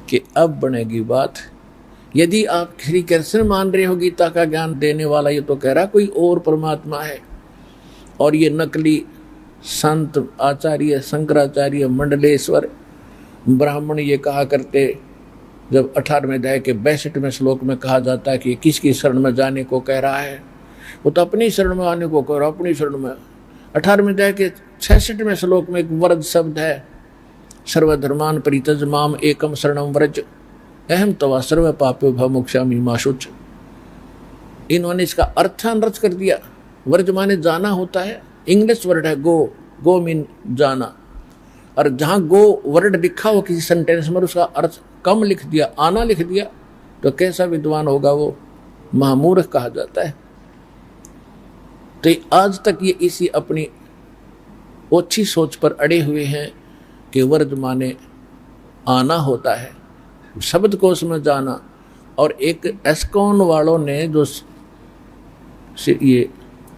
कि अब बनेगी बात। यदि आप श्री कृष्ण मान रहे हो गीता का ज्ञान देने वाला, ये तो कह रहा कोई और परमात्मा है, और ये नकली संत आचार्य शंकराचार्य मंडलेश्वर ब्राह्मण ये कहा करते, जब 18वें अध्याय के 62वें श्लोक में कहा जाता है कि किसकी शरण में जाने को कह रहा है, वो तो अपनी शरण में आने को कह रहा, अपनी शरण में। 18वें अध्याय के 66वें श्लोक में एक वरद शब्द है, सर्वधर्मान परित्यज माम एकम शरणम व्रज अहम तवा सर्व पाप्यो भवमोक्षामि मा शुच। इन्होंने इसका अर्थ अनर्थ कर दिया। व्रज माने जाना होता है, इंग्लिश वर्ड है गो, गो मीन जाना, और जहां गो वर्ड लिखा हो किसी सेंटेंस में उसका अर्थ कम लिख दिया, आना लिख दिया, तो कैसा विद्वान होगा वो, महामूर्ख कहा जाता है। तो आज तक ये इसी अपनी ओछी सोच पर अड़े हुए हैं कि वर्ज माने आना होता है, शब्द कोश में जाना। और एक एस्कॉन वालों ने जो ये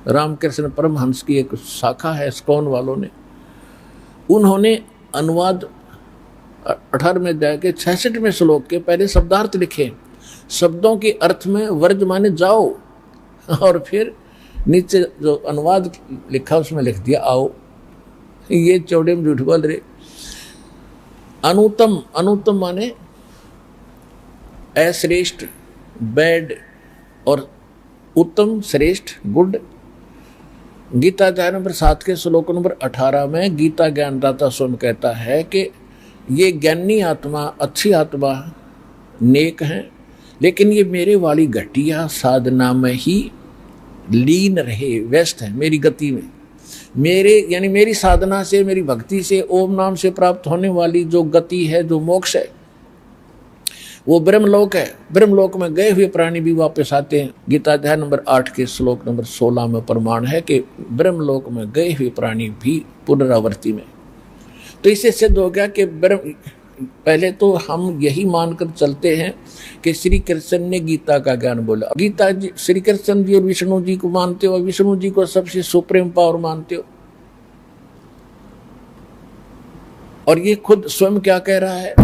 रामकृष्ण परमहंस की एक शाखा है एस्कॉन वालों ने, उन्होंने अनुवाद 18वें अध्याय के 66वें श्लोक के पहले शब्दार्थ लिखे, शब्दों के अर्थ में वर्ज माने जाओ, और फिर नीचे जो अनुवाद लिखा उसमें लिख दिया आओ। ये चौड़े में झूठ बोल रहे। अनुत्तम, अनुत्तम माने अश्रेष्ठ बैड, और उत्तम श्रेष्ठ गुड। गीता अध्याय नंबर 7 के श्लोक नंबर 18 में गीता ज्ञानदाता स्वयं कहता है कि ये ज्ञानी आत्मा अच्छी आत्मा नेक हैं, लेकिन ये मेरे वाली घटिया साधना में ही लीन रहे, व्यस्त है मेरी गति में। मेरे यानी मेरी साधना से, मेरी भक्ति से, ओम नाम से प्राप्त होने वाली जो गति है, जो मोक्ष है, वो ब्रह्मलोक है। ब्रह्मलोक में गए हुए प्राणी भी वापस आते हैं। गीता अध्याय नंबर 8 के श्लोक नंबर 16 में प्रमाण है कि ब्रह्मलोक में गए हुए प्राणी भी पुनरावृत्ति में। तो इससे सिद्ध हो गया कि पहले तो हम यही मानकर चलते हैं कि श्री कृष्ण ने गीता का ज्ञान बोला। गीता जी श्री कृष्ण जी और विष्णु जी को मानते हो, विष्णु जी को सबसे सुप्रीम पावर मानते हो। और ये खुद स्वयं क्या कह रहा है।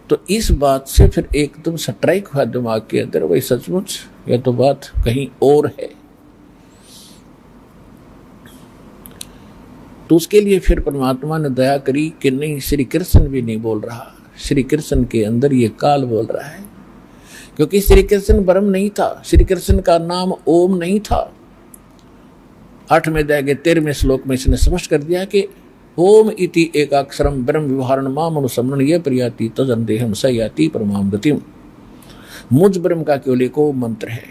तो इस बात से फिर एकदम स्ट्राइक हुआ दिमाग के अंदर, वही सचमुच यह तो बात कहीं और है। तो उसके लिए फिर परमात्मा ने दया करी कि नहीं, श्री कृष्ण भी नहीं बोल रहा, श्री कृष्ण के अंदर ये काल बोल रहा है। क्योंकि श्री कृष्ण ब्रह्म नहीं था, श्री कृष्ण का नाम ओम नहीं था। 8वें अध्याय के 13वें श्लोक में इसने स्पष्ट कर दिया कि ओम इति एकाक्षरम ब्रह्म विवहारण माम अनुसमरण ये प्रियाति तदंदेहम स याति परमाम गतिम। मुझ ब्रह्म का केवल एक ओम मंत्र है,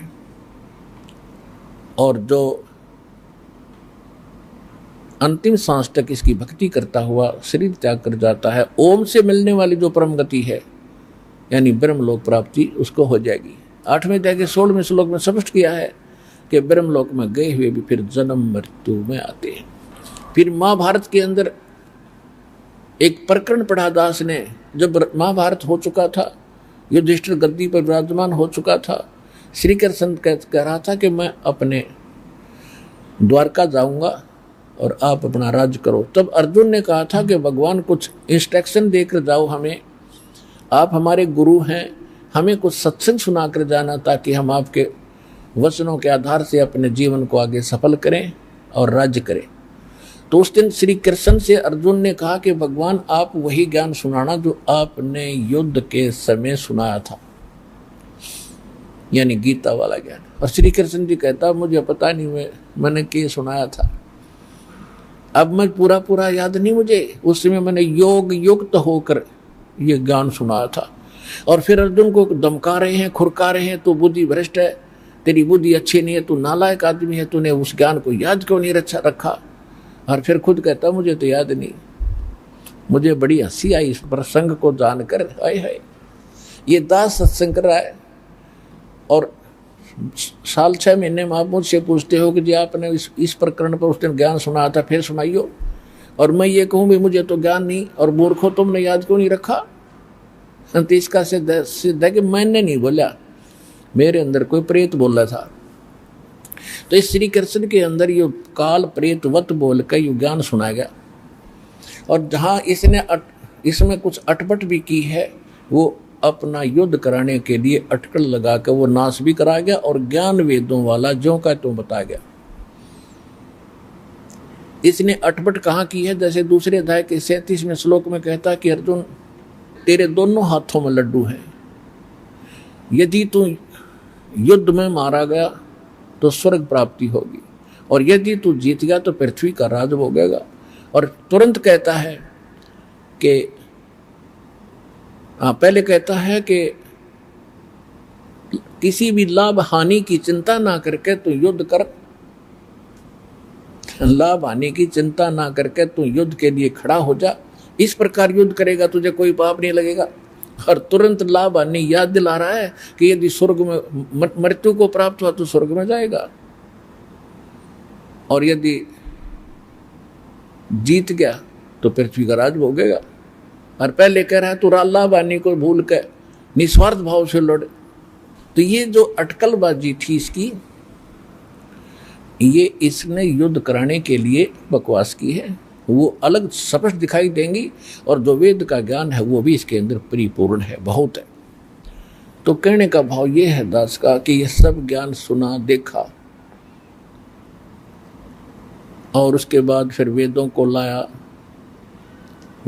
और जो अंतिम सांस तक इसकी भक्ति करता हुआ शरीर त्याग कर जाता है, ओम से मिलने वाली जो परम गति है यानी ब्रह्मलोक प्राप्ति उसको हो जाएगी। 8वें अध्याय के 16वें श्लोक में स्पष्ट किया है कि ब्रह्मलोक में गए हुए भी फिर जन्म मृत्यु में आते हैं। फिर महाभारत के अंदर एक प्रकरण पढ़ा दास ने, जब महाभारत हो चुका था, युधिष्ठिर गद्दी पर विराजमान हो चुका था, श्री कृष्ण कह रहा था कि मैं अपने द्वारका जाऊंगा और आप अपना राज्य करो। तब अर्जुन ने कहा था कि भगवान कुछ इंस्ट्रक्शन देकर जाओ हमें, आप हमारे गुरु हैं, हमें कुछ सत्संग सुना कर जाना ताकि हम आपके वचनों के आधार से अपने जीवन को आगे सफल करें और राज्य करें। तो उस दिन श्री कृष्ण से अर्जुन ने कहा कि भगवान आप वही ज्ञान सुनाना जो आपने युद्ध के समय सुनाया था, यानी गीता वाला ज्ञान। और श्री कृष्ण जी कहता मुझे पता नहीं मैंने क्या सुनाया था, अब मैं पूरा याद नहीं मुझे, उस समय मैंने योग युक्त होकर ये ज्ञान सुनाया था। और फिर अर्जुन को धमका रहे हैं, खुरका रहे हैं, तो बुद्धि भ्रष्ट है, तेरी बुद्धि अच्छी नहीं है, तू नालायक आदमी है, तूने उस ज्ञान को याद क्यों नहीं रखा। और फिर खुद कहता मुझे तो याद नहीं। मुझे बड़ी हंसी आई इस प्रसंग को जानकर, हाय हाय ये दास सत्संग कर रहा है और साल 6 महीने में आप मुझसे पूछते हो कि जी आपने इस प्रकरण पर उस दिन ज्ञान सुनाया था, फिर सुनाइयो। और मैं ये कहूँ भी मुझे तो ज्ञान नहीं, और मूर्खों तुमने याद क्यों नहीं रखा। तो इसका सिद्ध है कि मैंने नहीं बोला, मेरे अंदर कोई प्रेत बोला था। तो इस श्री कृष्ण के अंदर ये काल प्रेत वत बोल कर ये ज्ञान सुनाया गया। और जहाँ इसमें कुछ अटपट भी की है, वो अपना युद्ध कराने के लिए अटकल लगा कर वो नाश भी करा गया, और ज्ञान वेदों वाला ज्यों का त्यों बता गया। इसने अटपट कहाँ की है, जैसे दूसरे अध्याय के 37वें श्लोक में कहता कि अर्जुन तेरे दोनों हाथों में लड्डू हैं, यदि तू युद्ध में मारा गया तो स्वर्ग प्राप्ति होगी, और यदि तू जीत गया तो पृथ्वी का राज भोगेगा। और तुरंत कहता है कि पहले कहता है कि किसी भी लाभ हानि की चिंता ना करके तू युद्ध कर, लाभ हानि की चिंता ना करके तू युद्ध के लिए खड़ा हो जा, इस प्रकार युद्ध करेगा तुझे कोई पाप नहीं लगेगा। और तुरंत लाभ हानि याद दिला रहा है कि यदि स्वर्ग में मृत्यु को प्राप्त हुआ तो स्वर्ग में जाएगा, और यदि जीत गया तो पृथ्वी का राज भोगेगा। और पहले कह रहा है तू लाभ हानि को भूल कर निस्वार्थ भाव से लड़। तो ये जो अटकलबाजी थी इसकी, ये इसने युद्ध कराने के लिए बकवास की है, वो अलग स्पष्ट दिखाई देंगी। और जो वेद का ज्ञान है वो भी इसके अंदर परिपूर्ण है, बहुत है। तो कहने का भाव ये है दास का कि ये सब ज्ञान सुना देखा, और उसके बाद फिर वेदों को लाया।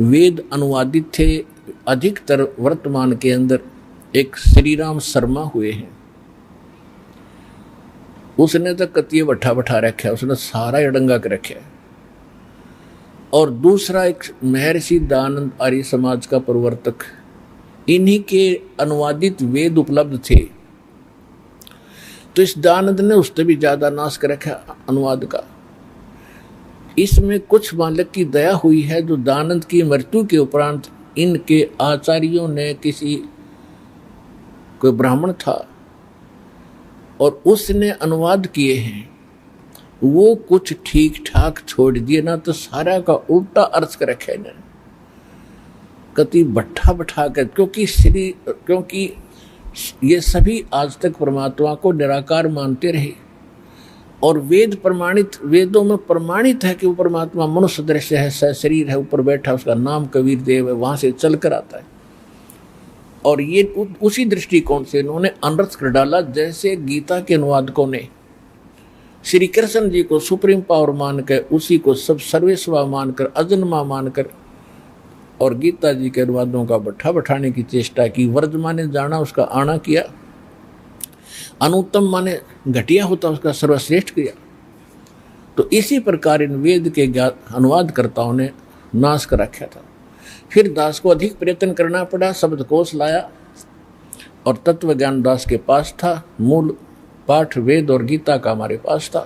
वेद अनुवादित थे अधिकतर वर्तमान के अंदर एक श्री राम शर्मा हुए हैं, उसने तो कतिये बैठा रखा, उसने सारा अड़ंगा कर रखा। और दूसरा एक महर्षि दयानंद आर्य समाज का प्रवर्तक, इन्हीं के अनुवादित वेद उपलब्ध थे। तो इस दयानंद ने उससे भी ज्यादा नाश कर रखा अनुवाद का। इसमें कुछ मालिक की दया हुई है जो दयानंद की मृत्यु के उपरांत इनके आचार्यों ने किसी कोई ब्राह्मण था और उसने अनुवाद किए हैं, वो कुछ ठीक ठाक छोड़ दिए ना तो सारा का उल्टा अर्थ कर रखे ने कति बैठा बैठा कर, क्योंकि ये सभी आज तक परमात्मा को निराकार मानते रहे और वेदों में प्रमाणित है कि वो परमात्मा मनुष्य दृश्य है, सशरीर है, ऊपर बैठा, उसका नाम कबीर देव है, वहां से चल कर आता है। और ये उसी दृष्टिकोण से इन्होंने अनर्थ कर डाला, जैसे गीता के अनुवादकों ने श्री कृष्ण जी को सुप्रीम पावर मानकर, उसी को सब सर्वेस्वा मानकर, अजन्मा मानकर, और गीता जी के अनुवादों का बैठाने की चेष्टा की। वर्ज माने जाना, उसका आना किया, अनुत्तम माने घटिया होता, उसका सर्वश्रेष्ठ किया। तो इसी प्रकार इन वेद के अनुवादकर्ताओं ने नाश कर रखा था। फिर दास को अधिक प्रयत्न करना पड़ा, शब्दकोश लाया और तत्व ज्ञान दास के पास था, मूल पाठ वेद और गीता का हमारे पास था।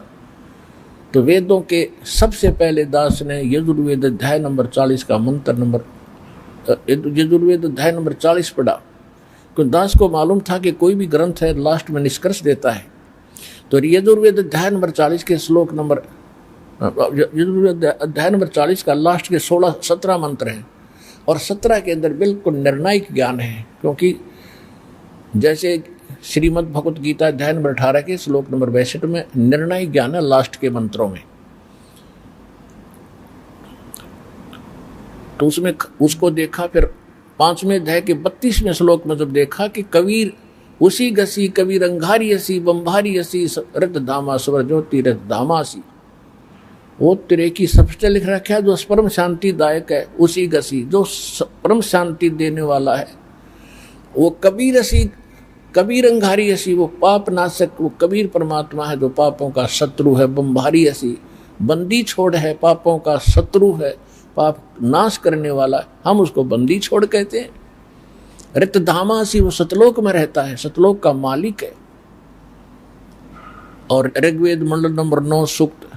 तो वेदों के सबसे पहले दास ने यजुर्वेद अध्याय नंबर 40 का मंत्र नंबर यजुर्वेद अध्याय नंबर 40 पढ़ा, क्योंकि दास को मालूम था कि कोई भी ग्रंथ है लास्ट में निष्कर्ष देता है। तो यजुर्वेद अध्याय नंबर 40 के श्लोक नंबर यजुर्वेद अध्याय नंबर 40 का लास्ट के 17 मंत्र हैं और 17 के अंदर बिल्कुल निर्णायक ज्ञान है, क्योंकि जैसे श्रीमद् भगवत गीता अध्याय नंबर 18 के श्लोक नंबर 62 में निर्णायक ज्ञान है लास्ट के मंत्रों में। तो उसमें उसको देखा, फिर 5वें अध्याय के 32वें श्लोक में जब देखा कि कबीर उसी गसी कबीर अंगारी असी बंभारी असी रत धामा स्वर ज्योति रत धामासी, वो तेरे की सबसे लिख रखा है जो परम शांतिदायक है, उसी गसी जो परम शांति देने वाला है, वो कबीर असी कबीर अंगारी असी, वो पाप नाशक, वो कबीर परमात्मा है जो पापों का शत्रु है। बंभारी असी, बंदी छोड़ है, पापों का शत्रु है, पाप नाश करने वाला, हम उसको बंदी छोड़ कहते हैं। रित धामासी, वो सतलोक में रहता है, सतलोक का मालिक है। और ऋग्वेद मंडल नंबर 9 सूक्त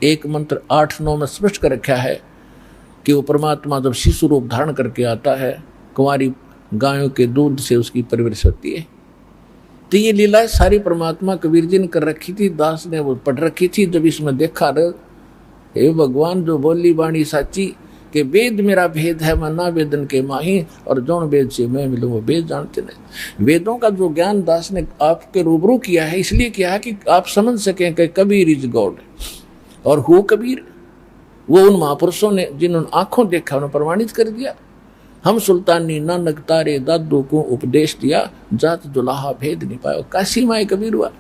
1 मंत्र 8-9 में स्पष्ट कर रखा है कि वो परमात्मा जब शिशु रूप धारण करके आता है, कुंवारी गायों के दूध से उसकी परवरिश होती है। तो ये लीला सारी परमात्मा कबीर जी ने कर रखी थी, दास ने वो पढ़ रखी थी। जब इसमें देखा रे हे भगवान जो बोली बाणी साची कि वेद मेरा भेद है, मैं ना वेदन के माही, और जौन वेद से मैं मिलूँ वो वेद जानते नहीं। वेदों का जो ज्ञान दास ने आपके रूबरू किया है, इसलिए किया है कि आप समझ सकें कि कबीर इज गॉड। और हु कबीर, वो उन महापुरुषों ने जिन्होंने आंखों देखा उन्होंने प्रमाणित कर दिया। हम सुल्तानी नानक तारे दादू को उपदेश दिया, जात दुलाहा भेद नहीं पायो, काशी माए कबीर हुआ।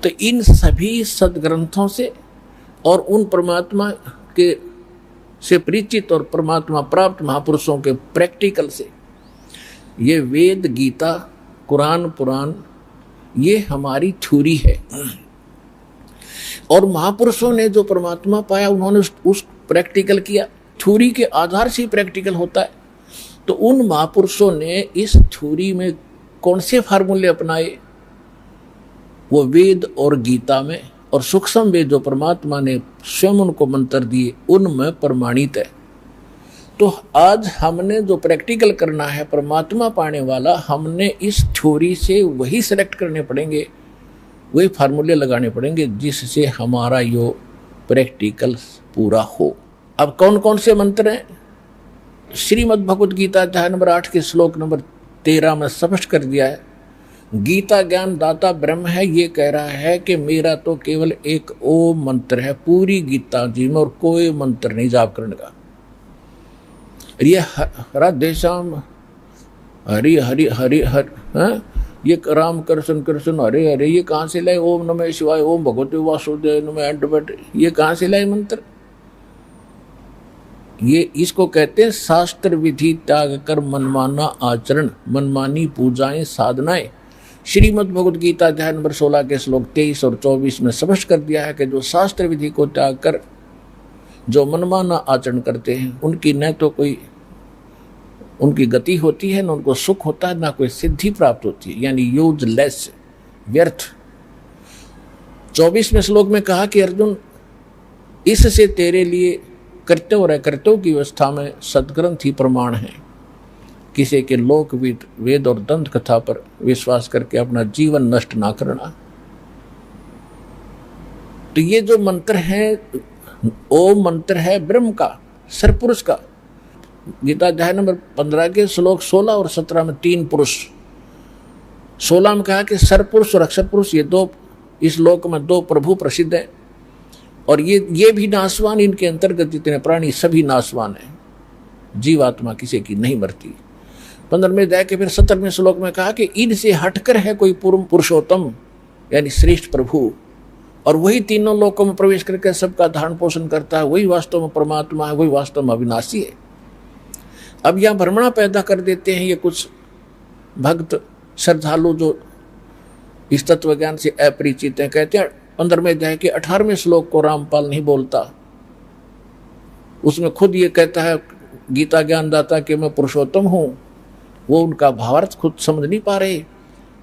तो इन सभी सदग्रंथों से और उन परमात्मा के से परिचित और परमात्मा प्राप्त महापुरुषों के प्रैक्टिकल से ये वेद गीता कुरान पुराण ये हमारी थ्योरी है। और महापुरुषों ने जो परमात्मा पाया उन्होंने उस प्रैक्टिकल किया। थ्योरी के आधार से प्रैक्टिकल होता है। तो उन महापुरुषों ने इस थ्योरी में कौन से फार्मूले अपनाए, वो वेद और गीता में, और सूक्ष्म वेद जो परमात्मा ने स्वयं उनको मंत्र दिए उनमें प्रमाणित है। तो आज हमने जो प्रैक्टिकल करना है परमात्मा पाने वाला, हमने इस थ्योरी से वही सेलेक्ट करने पड़ेंगे, वही फार्मूले लगाने पड़ेंगे जिससे हमारा यो प्रैक्टिकल पूरा हो। अब कौन कौन से मंत्र हैं? श्रीमद् भगवत गीता अध्याय नंबर 8 के श्लोक नंबर 13 में स्पष्ट कर दिया है। गीता ज्ञान दाता ब्रह्म है, ये कह रहा है कि मेरा तो केवल एक ओम मंत्र है पूरी गीता जी में, और कोई मंत्र नहीं जाप करने का। ये राधे श्याम हरि हरि हरि हर, ये राम कृष्ण कृष्ण हरे हरे, ये कहाँ से लाए? ओम नमः शिवाय, ओम भगवते वासुदेव नमः, ये कहाँ से लाए मंत्र? ये इसको कहते हैं शास्त्र विधि त्याग कर मनमाना आचरण, मनमानी पूजाएं साधनाएं। श्रीमद् भगवत गीता अध्याय नंबर 16 के श्लोक 23 और 24 में स्पष्ट कर दिया है कि जो शास्त्र विधि को त्याग कर जो मनमाना आचरण करते हैं उनकी न तो कोई उनकी गति होती है, न उनको सुख होता है, ना कोई सिद्धि प्राप्त होती है, यानी यूजलेस, व्यर्थ। 24वें श्लोक में कहा कि अर्जुन इससे तेरे लिए कर्तव्य और अकर्तव्य की व्यवस्था में सदग्रंथ ही प्रमाण है। किसी के लोक वेद और दंत कथा पर विश्वास करके अपना जीवन नष्ट ना करना। तो ये जो मंत्र है, ओम मंत्र है ब्रह्म का, सरपुरुष का। गीता अध्याय नंबर 15 के श्लोक 16 और 17 में 3 पुरुष, 16 में कहा कि सरपुरुष और अक्षर पुरुष, ये दो इस लोक में 2 प्रभु प्रसिद्ध है, और ये भी नाशवान, इनके अंतर्गत जितने प्राणी सभी नाशवान है, जीवात्मा किसी की नहीं मरती। 15वें अध्याय के फिर 17वें श्लोक में कहा कि इनसे हटकर है कोई पूर्व पुरुषोत्तम यानी श्रेष्ठ प्रभु, और वही तीनों लोकों में प्रवेश करके सबका धारण पोषण करता है, वही वास्तव में परमात्मा है, वही वास्तव में अविनाशी है। अब यह भ्रमणा पैदा कर देते हैं ये कुछ भक्त श्रद्धालु जो इस तत्व ज्ञान से अपरिचित हैं। कहते हैं 15वें अध्याय के 18वें श्लोक को रामपाल नहीं बोलता, उसमें खुद ये कहता है गीता ज्ञानदाता कि मैं पुरुषोत्तम हूं। वो उनका भावार्थ खुद समझ नहीं पा रहे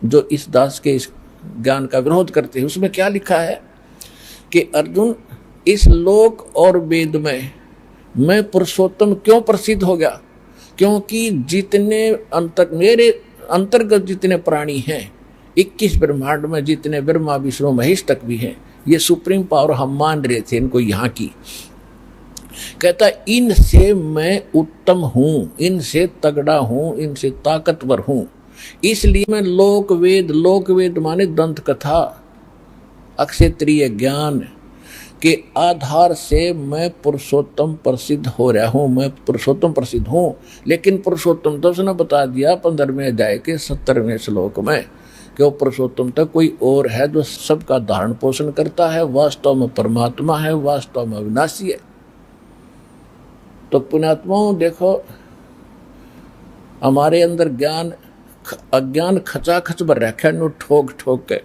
जो इस दास के इस ज्ञान का विरोध करते हैं। उसमें क्या लिखा है कि अर्जुन, इस लोक और वेद में मैं पुरुषोत्तम क्यों प्रसिद्ध हो गया? क्योंकि जितने मेरे अंतर्गत जितने प्राणी हैं, 21 ब्रह्मांड में जितने ब्रह्मा विष्णु महेश तक भी हैं, ये सुप्रीम पावर हम मान रहे थे इनको यहाँ की। कहता इनसे मैं उत्तम हूँ, इनसे तगड़ा हूँ, इनसे ताकतवर हूँ, इसलिए मैं लोक वेद माने दंत कथा अक्षेत्रीय ज्ञान के आधार से मैं पुरुषोत्तम प्रसिद्ध हो रहा हूँ, मैं पुरुषोत्तम प्रसिद्ध हूँ। लेकिन पुरुषोत्तम तो उसने बता दिया 15वें अध्याय के 17वें श्लोक में कि वो पुरुषोत्तम तक कोई और है जो सबका धारण पोषण करता है, वास्तव में परमात्मा है, वास्तव में अविनाशी है। तो पुण्यात्माओं देखो, हमारे अंदर ज्ञान अज्ञान खचाखच भर रखा है, ठोक ठोक के,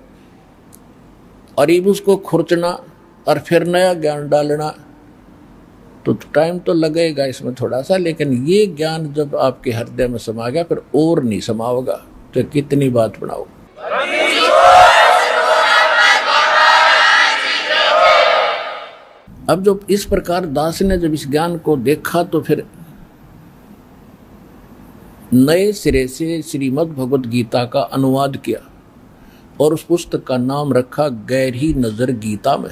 और ये उसको खुरचना और फिर नया ज्ञान डालना, तो टाइम तो लगेगा इसमें थोड़ा सा, लेकिन ये ज्ञान जब आपके हृदय में समा गया फिर और नहीं समाओगा, तो कितनी बात बनाओ। अब जो इस प्रकार दास ने जब इस ज्ञान को देखा तो फिर नए सिरे से श्रीमद् भगवद गीता का अनुवाद किया और उस पुस्तक का नाम रखा गहरी नजर गीता में।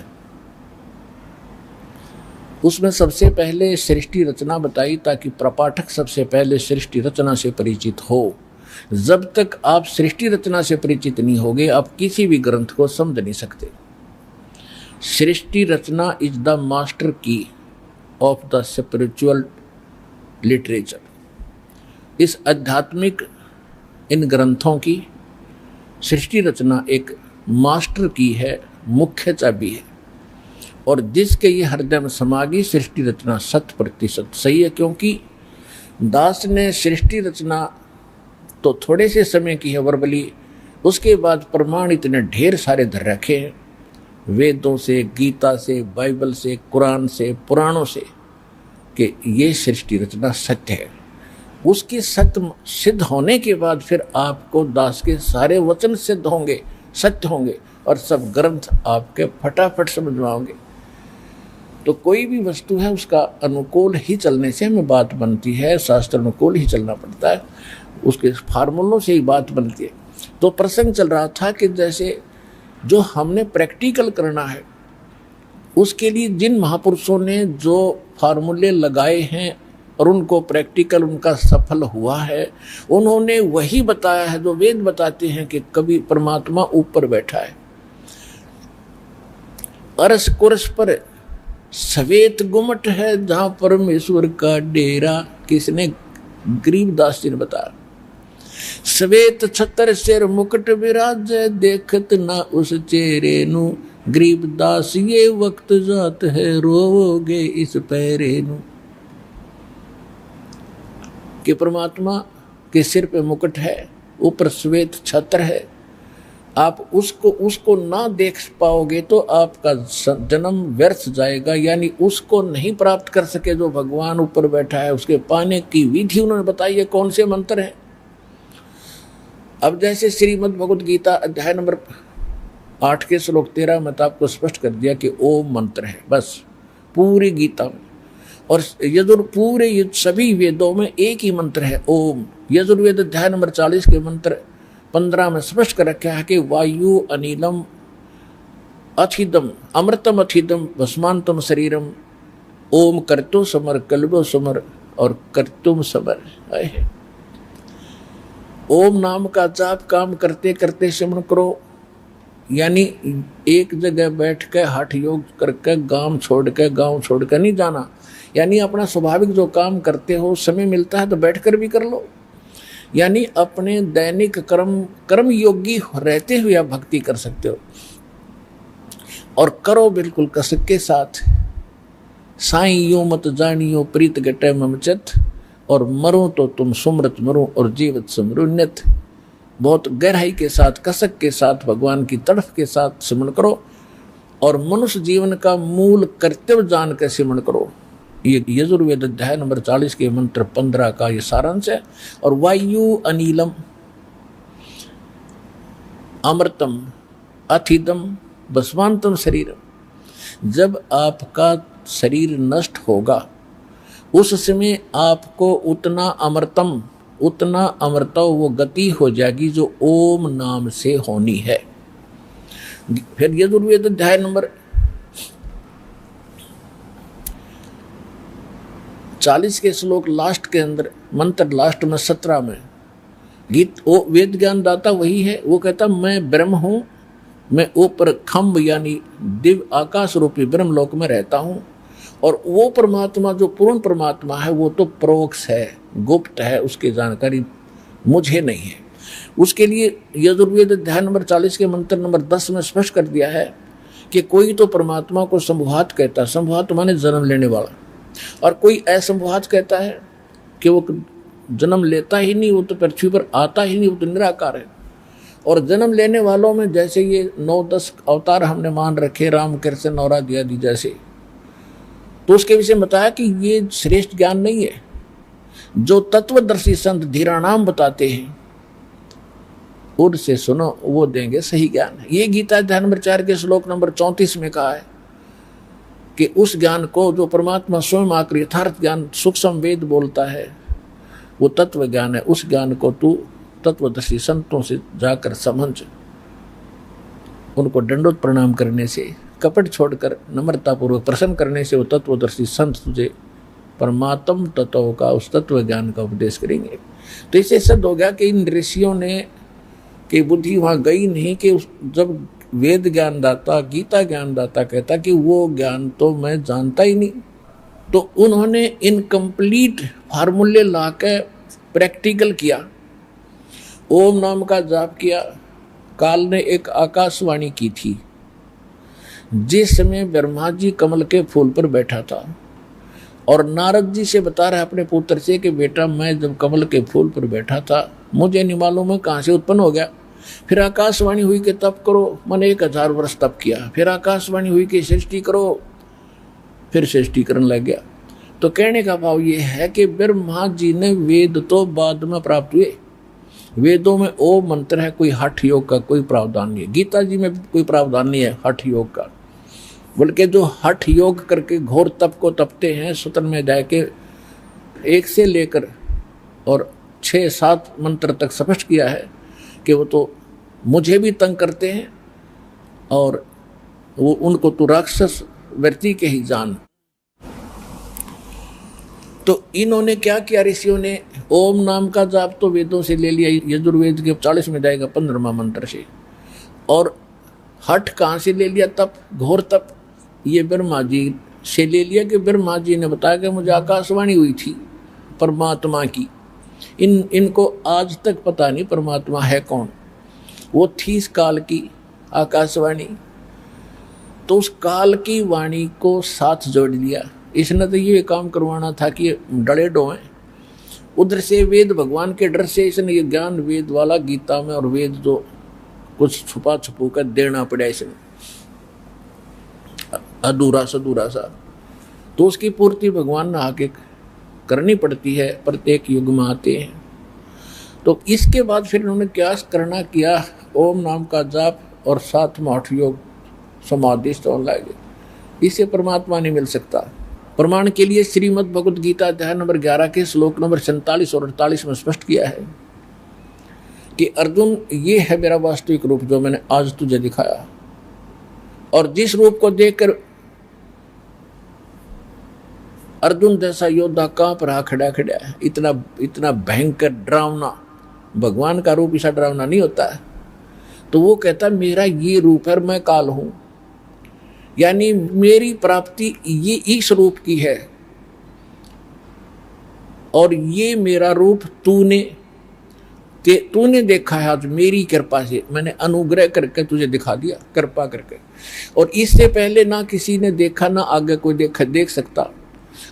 उसमें सबसे पहले सृष्टि रचना बताई ताकि प्रपाठक सबसे पहले सृष्टि रचना से परिचित हो। जब तक आप सृष्टि रचना से परिचित नहीं होगे आप किसी भी ग्रंथ को समझ नहीं सकते। सृष्टि रचना इज द मास्टर की ऑफ द स्पिरिचुअल लिटरेचर। इस आध्यात्मिक इन ग्रंथों की सृष्टि रचना एक मास्टर की है, मुख्य चाबी है, और जिसके ये हृदय में समा गई सृष्टि रचना 100% सही है। क्योंकि दास ने सृष्टि रचना तो थोड़े से समय की है वर्बली, उसके बाद प्रमाण इतने ढेर सारे धर रखे हैं वेदों से, गीता से, बाइबल से, कुरान से, पुराणों से, कि ये सृष्टि रचना सत्य है। उसकी सत्य सिद्ध होने के बाद फिर आपको दास के सारे वचन सिद्ध होंगे, सत्य होंगे, और सब ग्रंथ आपके फटाफट समझ में आओगे। तो कोई भी वस्तु है उसका अनुकूल ही चलने से हमें बात बनती है, शास्त्र अनुकूल ही चलना पड़ता है, उसके फार्मूलों से ही बात बनती है। तो प्रसंग चल रहा था कि जैसे जो हमने प्रैक्टिकल करना है उसके लिए जिन महापुरुषों ने जो फार्मूले लगाए हैं और उनको प्रैक्टिकल उनका सफल हुआ है, उन्होंने वही बताया है जो वेद बताते हैं कि कभी परमात्मा ऊपर बैठा है, अरस कुरस पर श्वेत गुमट है जहां परमेश्वर का डेरा। किसने? गरीबदास जी ने बताया। श्वेत छतर सिर मुकुट विराज देखत ना उस चेहरे नु, गरीबदास ये वक्त जात है रोवोगे इस पैरे नु। कि परमात्मा के सिर पे मुकुट है, ऊपर श्वेत छत्र है, आप उसको ना देख पाओगे तो आपका जन्म व्यर्थ जाएगा, यानी उसको नहीं प्राप्त कर सके जो भगवान ऊपर बैठा है। उसके पाने की विधि उन्होंने बताई है, कौन से मंत्र हैं। अब जैसे श्रीमद् भगवद गीता अध्याय नंबर 8 के श्लोक 13 में तो आपको स्पष्ट कर दिया कि ओम मंत्र है बस पूरी गीता में। और पूरे ये सभी वेदों में एक ही मंत्र है ओम। यजुर्वेद अध्याय नंबर 40 के मंत्र 15 में स्पष्ट कर रखा है कि वायु अनिलम अथिदम अमृतम अथिदम भस्मांतम शरीरम ओम कर्तो समर कल्बो समर और कर्तुम समर है। ओम नाम का जाप काम करते करते सिमरण करो, यानी एक जगह बैठ के हठ योग करके गांव छोड़ के नहीं जाना। यानी अपना स्वाभाविक जो काम करते हो समय मिलता है तो बैठकर भी कर लो, यानी अपने दैनिक कर्म योगी रहते हुए आप भक्ति कर सकते हो। और करो बिल्कुल कसक के साथ। साईं यूं मत जानियो प्रीत गटे ममचत, और मरो तो तुम सुमरत मरो और जीवत समरुन्नत। बहुत गहराई के साथ कसक के साथ भगवान की तड़फ के साथ सिमरण करो और मनुष्य जीवन का मूल कर्तव्य जान के सिमरण करो। ये यजुर्वेद अध्याय नंबर 40 के मंत्र 15 का ये सारांश है। और वायु अनिलम अमृतम अथिदम भस्मांतम शरीरम। जब आपका शरीर नष्ट होगा उस समय आपको उतना अमृता वो गति हो जाएगी जो ओम नाम से होनी है। फिर यजुर्वेद अध्याय नंबर 40 के श्लोक लास्ट के अंदर मंत्र लास्ट में 17 में गीत वो वेद ज्ञान दाता वही है। वो कहता मैं ब्रह्म हूं, मैं ऊपर खम्भ यानी दिव्य आकाश रूपी ब्रह्म लोक में रहता हूं। और वो परमात्मा जो पूर्ण परमात्मा है वो तो परोक्ष है, गुप्त है, उसकी जानकारी मुझे नहीं है। उसके लिए यजुर्वेद अध्याय नंबर 40 के मंत्र नंबर 10 में स्पष्ट कर दिया है कि कोई तो परमात्मा को संभवात कहता है, संभवात माने जन्म लेने वाला, और कोई असंभवात कहता है कि वो जन्म लेता ही नहीं, वो तो पृथ्वी पर आता ही नहीं, वो तो निराकार है। और जन्म लेने वालों में जैसे ये 9-10 अवतार हमने मान रखे, राम कृष्ण और आदि जैसे, तो उसके विषय में बताया कि ये श्रेष्ठ ज्ञान नहीं है। जो तत्वदर्शी संत धीराणाम बताते हैं उनसे सुनो, वो देंगे सही ज्ञान। ये गीता अध्याय नंबर 4 के श्लोक नंबर 34 में कहा है कि उस ज्ञान को जो परमात्मा स्वयं आकर यथार्थ ज्ञान सूक्ष्म वेद बोलता है वो तत्व ज्ञान है। उस ज्ञान को तू तत्वदर्शी संतों से जाकर समझ, उनको दंडोत प्रणाम करने से, कपट छोड़कर नम्रता पूर्वक प्रसन्न करने से वो तत्वदर्शी संत तुझे परमात्म तत्व का, उस तत्व ज्ञान का उपदेश करेंगे। तो इससे सिद्ध हो गया कि इन ऋषियों ने की बुद्धि वहां गई नहीं कि जब वेद ज्ञानदाता गीता ज्ञानदाता कहता कि वो ज्ञान तो मैं जानता ही नहीं, तो उन्होंने इनकम्प्लीट फार्मूले लाके प्रैक्टिकल किया। ओम नाम का जाप किया। काल ने एक आकाशवाणी की थी जिस समय ब्रह्मा जी कमल के फूल पर बैठा था और नारद जी से बता रहा है अपने पुत्र से कि बेटा मैं जब कमल के फूल पर बैठा था मुझे नहीं मालूम है कहाँ से उत्पन्न हो गया। फिर आकाशवाणी हुई कि तप करो, मैंने 1000 वर्ष तप किया। फिर आकाशवाणी हुई कि सृष्टि करो, फिर सृष्टि करने लग गया। तो कहने का भाव ये है कि ब्रह्मा जी ने वेद तो बाद में प्राप्त हुए। वेदों में ओम मंत्र है, कोई हठ योग का कोई प्रावधान नहीं है। गीता जी में कोई प्रावधान नहीं है हठ योग का, बल्कि जो हठ योग करके घोर तप को तपते हैं, सतन में अध्याय के 1 से लेकर और 6-7 मंत्र तक स्पष्ट किया है कि वो तो मुझे भी तंग करते हैं और वो उनको तो राक्षस व्यक्ति के ही जान। तो इन्होंने क्या किया ऋषियों ने, ओम नाम का जाप तो वेदों से ले लिया, यजुर्वेद के 40 में जाएगा 15वां मंत्र से। और हठ कहाँ से ले लिया? तप, घोर तप, ये ब्रह्मा जी से ले लिया कि ब्रह्मा जी ने बताया कि मुझे आकाशवाणी हुई थी परमात्मा की। इनको आज तक पता नहीं परमात्मा है कौन। वो थी इस काल की आकाशवाणी, तो उस काल की वाणी को साथ जोड़ लिया। इसने तो ये काम करवाना था कि डले डोएं। उधर से वेद भगवान के डर से इसने ये ज्ञान वेद वाला गीता में और वेद जो कुछ छुपा छुपू कर देना पड़ा इसने, अधूरा सा, तो उसकी पूर्ति भगवान ने आके करनी पड़ती है, प्रत्येक युग में आते हैं। तो इसके बाद फिर उन्होंने क्या करना किया, ओम नाम का जाप और साथ में हठ योग समाधि तो लगे। इससे परमात्मा नहीं मिल सकता। प्रमाण के लिए श्रीमद् भगवद गीता अध्याय नंबर 11 के श्लोक नंबर 47 और 48 में स्पष्ट किया है कि अर्जुन, ये है मेरा वास्तविक रूप जो मैंने आज तुझे दिखाया, और जिस रूप को देखकर अर्जुन जैसा योद्धा कांप रहा खड़ा खड़ा है, इतना भयंकर डरावना, भगवान का रूप ऐसा डरावना नहीं होता है। तो वो कहता मेरा ये रूप है, मैं काल हूं, यानी मेरी प्राप्ति ये इस रूप की है, और ये मेरा रूप तूने देखा है आज मेरी कृपा से, मैंने अनुग्रह करके तुझे दिखा दिया, कृपा करके। और इससे पहले ना किसी ने देखा, ना आगे कोई देख सकता,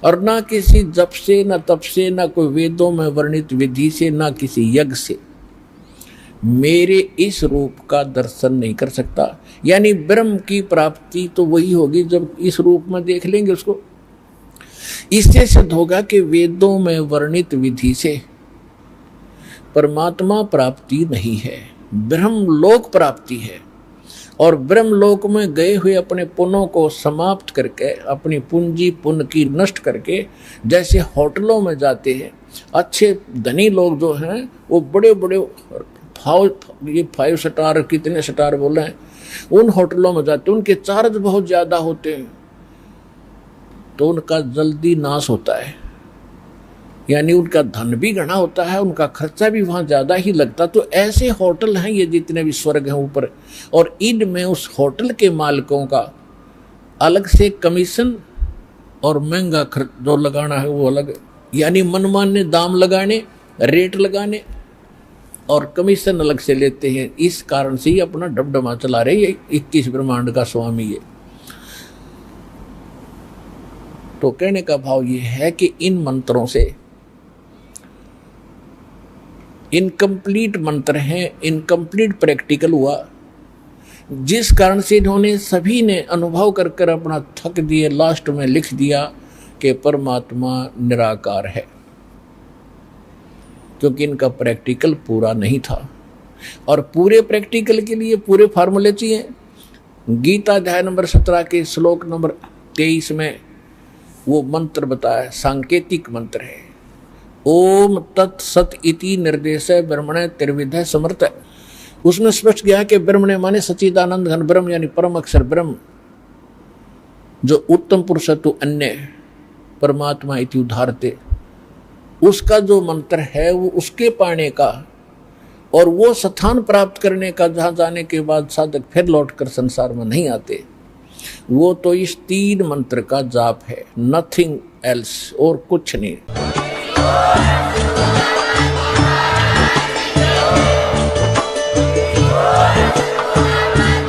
और ना किसी जप से, ना तप से, ना कोई वेदों में वर्णित विधि से, ना किसी यज्ञ से मेरे इस रूप का दर्शन नहीं कर सकता। यानी ब्रह्म की प्राप्ति तो वही होगी जब इस रूप में देख लेंगे उसको। इससे सिद्ध होगा कि वेदों में वर्णित विधि से परमात्मा प्राप्ति नहीं है, ब्रह्मलोक प्राप्ति है। और ब्रह्मलोक में गए हुए अपने पुण्यों को समाप्त करके, अपनी पूंजी पुण्य की नष्ट करके, जैसे होटलों में जाते हैं अच्छे धनी लोग जो हैं, वो बड़े बड़े 5 स्टार कितने स्टार बोल रहे हैं, उन होटलों में जाते, उनके चार्ज बहुत ज्यादा होते हैं, तो उनका जल्दी नाश होता है। यानी उनका धन भी घना होता है, उनका खर्चा भी वहां ज्यादा ही लगता। तो ऐसे होटल हैं ये जितने भी स्वर्ग हैं ऊपर, और इनमें उस होटल के मालिकों का अलग से कमीशन और महंगा खर्च जो लगाना है वो अलग, यानी मनमान्य दाम लगाने, रेट लगाने और कमीशन अलग से लेते हैं। इस कारण से ही अपना डबडमा चला रहे ये 21 ब्रह्मांड का स्वामी ये। तो कहने का भाव ये है कि इन मंत्रों से, इनकम्प्लीट मंत्र हैं, इनकम्प्लीट प्रैक्टिकल हुआ, जिस कारण से इन्होंने सभी ने अनुभव कर कर अपना थक दिए, लास्ट में लिख दिया कि परमात्मा निराकार है, क्योंकि इनका प्रैक्टिकल पूरा नहीं था। और पूरे प्रैक्टिकल के लिए पूरे फार्मूले चाहिए। गीता अध्याय नंबर 17 के श्लोक नंबर 23 में वो मंत्र बताया, सांकेतिक मंत्र है, ओम तत्सत इति निर्देश ब्रह्मणे त्रिविध समर्थ। उसमें स्पष्ट किया कि ब्रह्मणे माने सच्चिदानंद घन ब्रह्म, यानी परम अक्षर ब्रह्म, जो उत्तम पुरुषत्व अन्य परमात्मा इति उदाहरते, उसका जो मंत्र है वो उसके पाने का और वो स्थान प्राप्त करने का जहां जाने के बाद साधक फिर लौटकर संसार में नहीं आते, वो तो इस 3 मंत्र का जाप है, नथिंग एल्स, और कुछ नहीं।